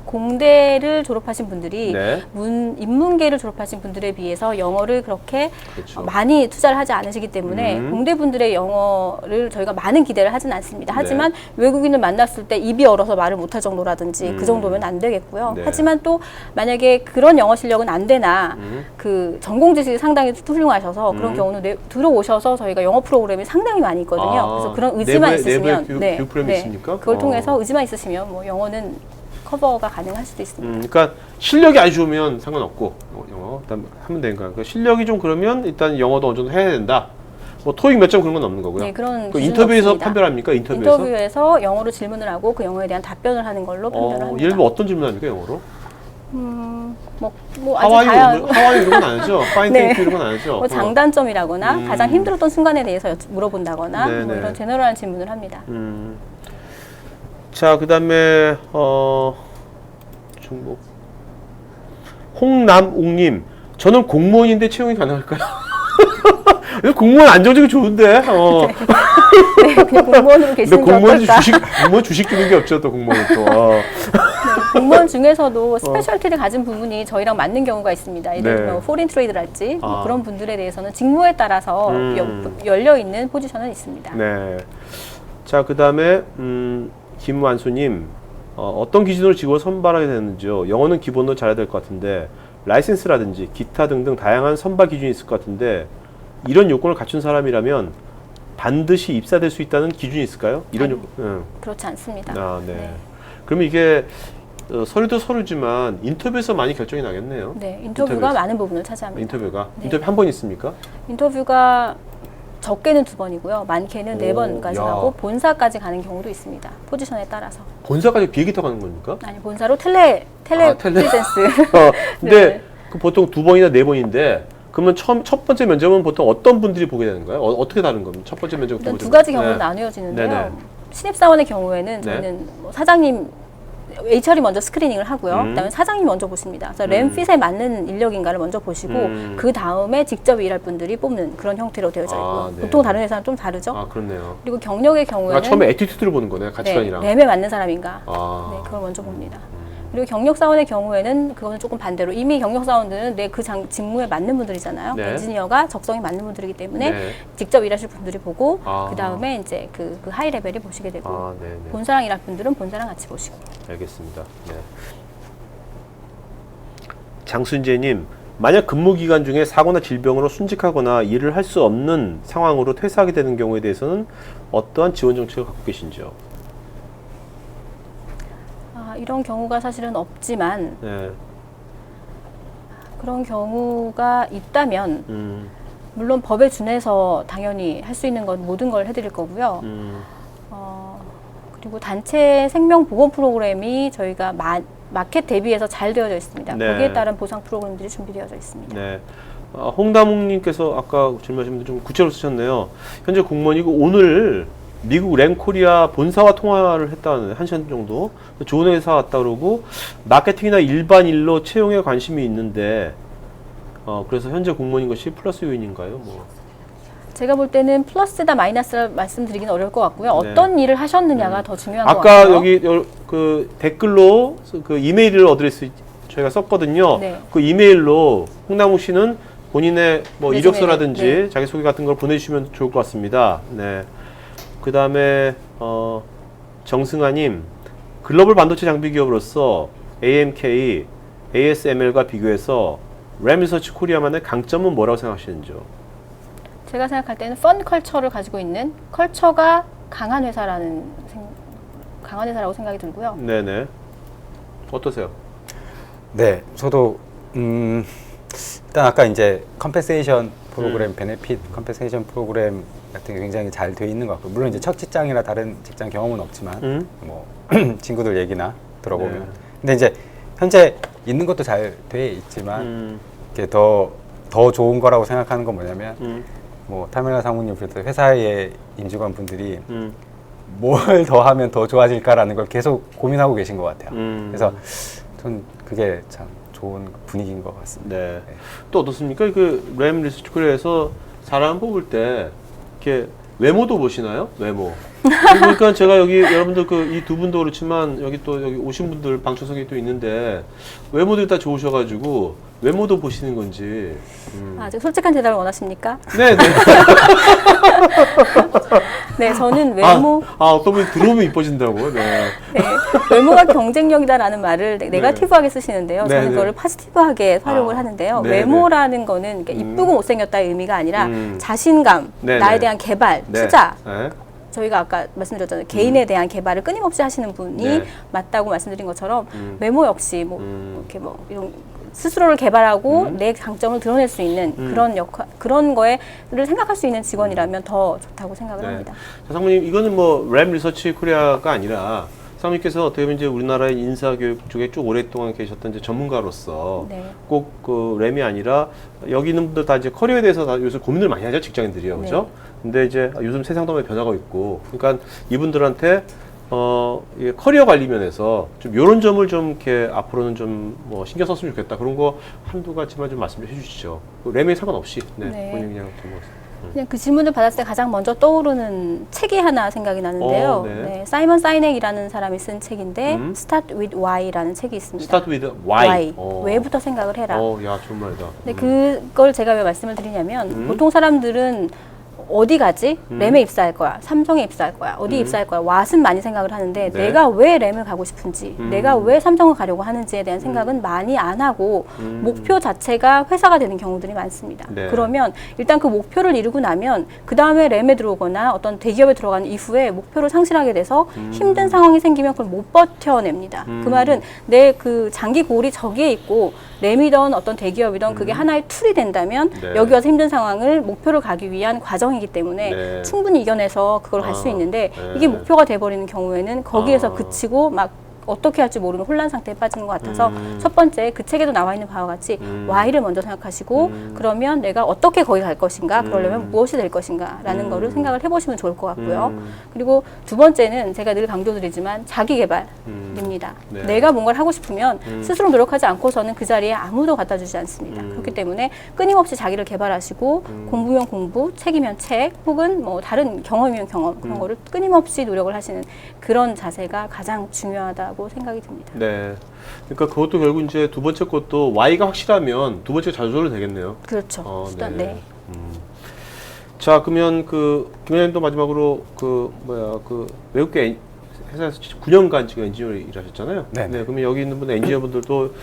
공대를 졸업하신 분들이 네. 인문계를 졸업하신 분들에 비해서 영어를 그렇게 그렇죠. 많이 투자를 하지 않으시기 때문에 공대 분들의 영어를 저희가 많은 기대를 하진 않습니다. 하지만 외국인을 만났을 때 입이 얼어서 말을 못할 정도라든지 그 정도면 안 되겠고요. 네. 하지만 또 만약에 그런 영어 실력은 안 되나 그 전공 지식이 상당히 훌륭하셔서 그런 경우는 들어오셔서 저희가 영어 프로그램이 상당히 많이 있거든요. 그래서 그런 의지만 있으시면 내부에 교육 프로그램이 있습니까? 그걸 통해서 의지만 있으시면 뭐 영어는 커버가 가능할 수도 있습니다. 그러니까 실력이 아주 좋으면 상관없고 영어 일단 하면 되니까 그러니까 실력이 좀 그러면 일단 영어도 어느 정도 해야 된다. 뭐 토익 몇 점 그런 건 없는 거고요. 네, 그런 그 기준은 인터뷰에서 없습니다. 판별합니까? 인터뷰에서? 인터뷰에서 영어로 질문을 하고 그 영어에 대한 답변을 하는 걸로 판별을 합니다. 예를 들면 어떤 질문합니까 영어로? 뭐 아주 다양한 하와이 이런 건 아니죠. 파인 네. 땡큐 이런 건 아니죠. 뭐 장단점이라거나 가장 힘들었던 순간에 대해서 물어본다거나 네네. 뭐 이런 제너럴한 질문을 합니다. 자, 그다음에 중복 홍남웅님, 저는 공무원인데 채용이 가능할까요? 공무원 안정적이 좋은데. 네, 그냥 공무원으로 근데 계시는 게 공무원 어떨까? 공무원 주식 주는 게 없죠, 또 공무원 또. 공무원 중에서도 스페셜티를 가진 부분이 저희랑 맞는 경우가 있습니다. 예를 네. 들면 포린 트레이드랄지 뭐 아. 그런 분들에 대해서는 직무에 따라서 열려 있는 포지션은 있습니다. 네. 자, 그다음에 김완수님, 어떤 기준으로 직원을 선발하게 되는지요? 영어는 기본으로 잘해야 될 것 같은데 라이센스라든지 기타 등등 다양한 선발 기준이 있을 것 같은데 이런 요건을 갖춘 사람이라면 반드시 입사될 수 있다는 기준이 있을까요? 이런 요건. 그렇지 않습니다. 네. 네. 그러면 이게 서류도 서류지만 인터뷰에서 많이 결정이 나겠네요. 네, 인터뷰가 많은 부분을 차지합니다. 인터뷰가 네. 인터뷰 한 번 있습니까? 인터뷰가 적게는 2번이고요. 많게는 4번까지 야. 가고 본사까지 가는 경우도 있습니다. 포지션에 따라서. 본사까지 비행기 타고 가는 겁니까? 아니, 본사로 텔레 프리젠스. 근데 네. 그 보통 2번이나 4번인데 그러면 첫 번째 면접은 보통 어떤 분들이 보게 되는 거예요? 어떻게 다른 겁니까? 첫 번째 면접 일단 두 가지 경우로 네. 나뉘어지는데요. 네네. 신입사원의 경우에는 네. 저희는 뭐 사장님 HR이 먼저 스크리닝을 하고요. 그다음에 사장님이 먼저 보십니다. 그래서 램핏에 맞는 인력인가를 먼저 보시고 그 다음에 직접 일할 분들이 뽑는 그런 형태로 되어져 있고요. 네. 보통 다른 회사는 좀 다르죠. 아, 그렇네요. 그리고 경력의 경우에는 처음에 애티튜드를 보는 거네요. 가치관이랑. 램에 맞는 사람인가. 아. 네, 그걸 먼저 봅니다. 그리고 경력 사원의 경우에는 그거는 조금 반대로 이미 경력 사원들은 내 그 직무에 맞는 분들이잖아요. 네. 엔지니어가 적성이 맞는 분들이기 때문에 네. 직접 일하실 분들이 보고 아. 그 다음에 이제 그 하이 레벨이 보시게 되고 아, 네, 네. 본사랑 일할 분들은 본사랑 같이 보시고. 알겠습니다. 네. 장순재님, 만약 근무 기간 중에 사고나 질병으로 순직하거나 일을 할 수 없는 상황으로 퇴사하게 되는 경우에 대해서는 어떠한 지원 정책을 갖고 계신지요? 이런 경우가 사실은 없지만 네. 그런 경우가 있다면 물론 법에 준해서 당연히 할 수 있는 건 모든 걸 해드릴 거고요. 그리고 단체 생명보험 프로그램이 저희가 마켓 대비해서 잘 되어져 있습니다. 네. 거기에 따른 보상 프로그램들이 준비되어져 있습니다. 네. 홍다몽님께서 아까 질문하신 분들 좀 구체로 쓰셨네요. 현재 공무원이고 오늘 미국 램코리아 본사와 통화를 했다는 1시간 정도. 좋은 회사 왔다 그러고 마케팅이나 일반 일로 채용에 관심이 있는데 그래서 현재 공무원인 것이 플러스 요인인가요? 뭐. 제가 볼 때는 플러스다 마이너스라 말씀드리기는 어려울 것 같고요. 네. 어떤 일을 하셨느냐가 더 중요한 것 아까 같아요. 여기 그 댓글로 그 이메일 어드레스 저희가 썼거든요. 네. 그 이메일로 홍남욱 씨는 본인의 뭐 레주메를, 이력서라든지 네. 자기소개 같은 걸 보내주시면 좋을 것 같습니다. 네. 그 다음에 정승아님, 글로벌 반도체 장비 기업으로서 AMK, ASML과 비교해서 램 리서치 코리아만의 강점은 뭐라고 생각하시는지요? 제가 생각할 때는 펀 컬처를 가지고 있는 컬처가 강한 회사라고 생각이 들고요. 네네. 어떠세요? 네, 저도 일단 아까 이제 컴pen세이션 프로그램, 베네핏 컴pen세이션 프로그램 같은 게 굉장히 잘 돼 있는 것 같고, 물론 이제 첫 직장이나 다른 직장 경험은 없지만 뭐 친구들 얘기나 들어보면, 네. 근데 이제 현재 있는 것도 잘 돼 있지만 이게 더 좋은 거라고 생각하는 건 뭐냐면 뭐 타밀라 사모님 그래도 회사의 임직원 분들이 뭘 더 하면 더 좋아질까라는 걸 계속 고민하고 계신 것 같아요. 그래서 전 그게 참 좋은 분위기인 것 같습니다. 네. 네. 또 어떻습니까? 그 램 리서치 코리아에서 사람 뽑을 때 이렇게 외모도 보시나요? 외모. 그러니까 제가 여기 여러분들 그 이 두 분도 그렇지만 여기 또 여기 오신 분들 방청석에 또 있는데 외모들이 다 좋으셔가지고 외모도 보시는 건지. 아주 솔직한 대답을 원하십니까? 네네. 네, 저는 외모, 어떤 분이 들어오면 이뻐진다고. 네. 네, 외모가 경쟁력이다라는 말을 네거티브하게 쓰시는데요. 네, 저는 네. 그거를 포지티브하게 활용을 하는데요. 네, 외모라는 거는 그러니까 이쁘고 못생겼다의 의미가 아니라 음. 자신감, 네, 나에 네. 대한 개발, 네. 투자. 네. 저희가 아까 말씀드렸잖아요. 개인에 대한 개발을 끊임없이 하시는 분이 네. 맞다고 말씀드린 것처럼 외모 역시 뭐 이렇게 뭐 이런 스스로를 개발하고 내 강점을 드러낼 수 있는 그런 거에를 생각할 수 있는 직원이라면 더 좋다고 생각을 네. 합니다. 자, 사모님, 이거는 뭐 램 리서치 코리아가 아니라 사모님께서 어떻게 보면 이제 우리나라의 인사교육 쪽에 쭉 오랫동안 계셨던 이제 전문가로서 네. 꼭 그 램이 아니라 여기 있는 분들 다 이제 커리어에 대해서 다 요새 고민을 많이 하죠, 직장인들이요, 네. 그죠? 근데 이제 요즘 세상도 많이 변화가 있고, 그러니까 이분들한테 이 커리어 관리 면에서 좀 이런 점을 좀 이렇게 앞으로는 좀 뭐 신경 썼으면 좋겠다, 그런 거 한두 가지만 좀 말씀 좀 해주시죠. 램에 상관없이, 네, 네. 본인 그냥 좀 뭐. 그냥 그 질문을 받았을 때 가장 먼저 떠오르는 책이 하나 생각이 나는데요. 네. 네, 사이먼 사이넥이라는 사람이 쓴 책인데 Start with Why라는 책이 있습니다. Start with why. 왜부터 생각을 해라. 야, 좋은 말이다. 근데 그걸 제가 왜 말씀을 드리냐면 보통 사람들은 어디 가지? 램에 입사할 거야. 삼성에 입사할 거야. 어디 입사할 거야. 왓은 많이 생각을 하는데 네. 내가 왜 램을 가고 싶은지, 내가 왜 삼성을 가려고 하는지에 대한 생각은 많이 안 하고 목표 자체가 회사가 되는 경우들이 많습니다. 네. 그러면 일단 그 목표를 이루고 나면 그 다음에 램에 들어오거나 어떤 대기업에 들어가는 이후에 목표를 상실하게 돼서 힘든 상황이 생기면 그걸 못 버텨냅니다. 그 말은 내 그 장기 고울이 저기에 있고 램이던 어떤 대기업이던 그게 하나의 툴이 된다면 네. 여기 와서 힘든 상황을 목표를 가기 위한 과정이기 때문에 네. 충분히 이겨내서 그걸 갈 수 있는데 네. 이게 목표가 돼버리는 경우에는 거기에서 그치고 막 어떻게 할지 모르는 혼란 상태에 빠지는 것 같아서 첫 번째 그 책에도 나와 있는 바와 같이 why를 먼저 생각하시고 그러면 내가 어떻게 거기 갈 것인가 그러려면 무엇이 될 것인가 라는 거를 생각을 해보시면 좋을 것 같고요. 그리고 두 번째는 제가 늘 강조드리지만 자기 개발입니다. 네. 내가 뭔가를 하고 싶으면 스스로 노력하지 않고서는 그 자리에 아무도 갖다 주지 않습니다. 그렇기 때문에 끊임없이 자기를 개발하시고 공부면 공부, 책이면 책 혹은 뭐 다른 경험이면 경험 그런 거를 끊임없이 노력을 하시는 그런 자세가 가장 중요하다 않을까라고 생각이 듭니다. 네. 그러니까 그것도 결국 이제 두 번째 것도 Y가 확실하면 두 번째 잘 조절도 되겠네요. 그렇죠. 수단, 네. 자, 그러면 김 회장님도 마지막으로 외국계 회사에서 9년간 지금 엔지니어로 일하셨잖아요. 네. 그러면 여기 있는 분 엔지니어분들도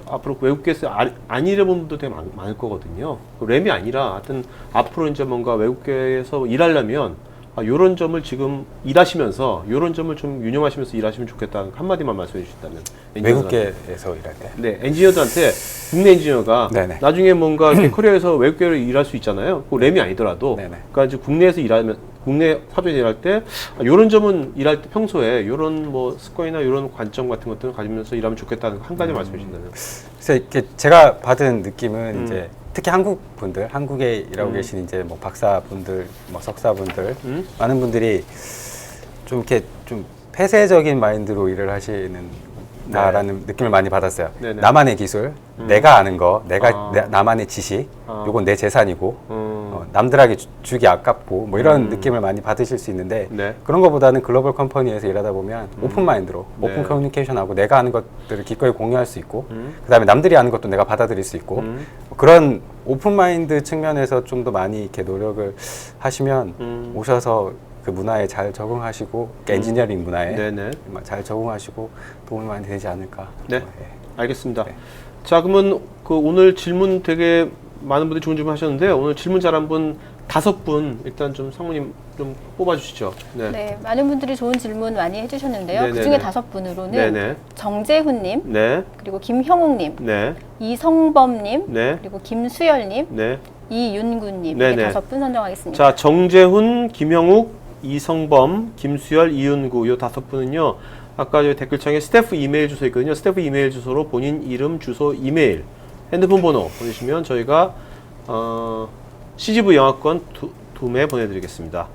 앞으로 외국계에서 안 일해본 분도 되게 많을 거거든요. 램이 아니라 하여튼 앞으로 이제 뭔가 외국계에서 일하려면 요런 점을 지금 일하시면서 요런 점을 좀 유념하시면서 일하시면 좋겠다. 한마디만 말씀해 주신다면. 외국계에서 일할 때. 네, 엔지니어들한테 국내 엔지니어가 네네. 나중에 뭔가 이렇게 코리아에서 외국계로 일할 수 있잖아요. 그 램이 아니더라도. 네네. 그러니까 이제 국내에서 일하면 국내 사조에서 일할 때 요런 점은 일할 때 평소에 요런 뭐 습관이나 요런 관점 같은 것들을 가지면서 일하면 좋겠다는 한 가지 말씀해 주신다면. 그래서 이렇게 제가 받은 느낌은 이제 특히 한국 분들, 한국에 일하고 계신 이제 뭐 박사분들, 뭐 석사분들, 많은 분들이 좀 이렇게 좀 폐쇄적인 마인드로 일을 하시는다라는 느낌을 많이 받았어요. 네네. 나만의 기술, 내가 아는 거, 아. 나만의 지식, 요건 내 재산이고, 음. 남들에게 주기 아깝고, 뭐 이런 느낌을 많이 받으실 수 있는데, 네. 그런 것보다는 글로벌 컴퍼니에서 일하다 보면 오픈 마인드로, 네. 오픈 커뮤니케이션하고 내가 아는 것들을 기꺼이 공유할 수 있고, 그 다음에 남들이 아는 것도 내가 받아들일 수 있고, 그런 오픈 마인드 측면에서 좀 더 많이 이렇게 노력을 하시면 오셔서 그 문화에 잘 적응하시고, 엔지니어링 문화에 네네. 잘 적응하시고 도움이 많이 되지 않을까. 네. 예. 알겠습니다. 네. 자, 그러면 오늘 질문 되게 많은 분들이 좋은 질문 하셨는데 오늘 질문 잘한 분 5분 일단 좀 상무님 좀 뽑아주시죠. 네. 네, 많은 분들이 좋은 질문 많이 해주셨는데요. 네네네. 그 중에 5분으로는 네네. 정재훈님, 네. 그리고 김형욱님, 네. 이성범님, 네. 그리고 김수열님, 네. 이윤구님 네네. 이렇게 5분 선정하겠습니다. 자, 정재훈, 김형욱, 이성범, 김수열, 이윤구 요 5분은요. 아까 저 댓글창에 스태프 이메일 주소 있거든요. 스태프 이메일 주소로 본인 이름, 주소, 이메일, 핸드폰 번호 보내시면 저희가 CGV 영화권 2매 보내드리겠습니다.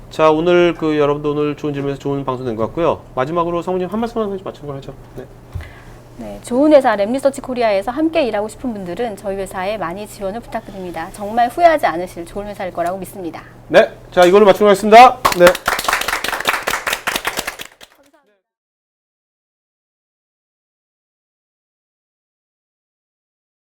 자, 오늘 여러분들 오늘 좋은 질문에서 좋은 방송 된 것 같고요. 마지막으로 상무님 한 말씀만 해주시면 마치는 걸 하죠. 네. 네, 좋은 회사 램리서치 코리아에서 함께 일하고 싶은 분들은 저희 회사에 많이 지원을 부탁드립니다. 정말 후회하지 않으실 좋은 회사일 거라고 믿습니다. 네, 자 이걸로 마치도록 하겠습니다. 네.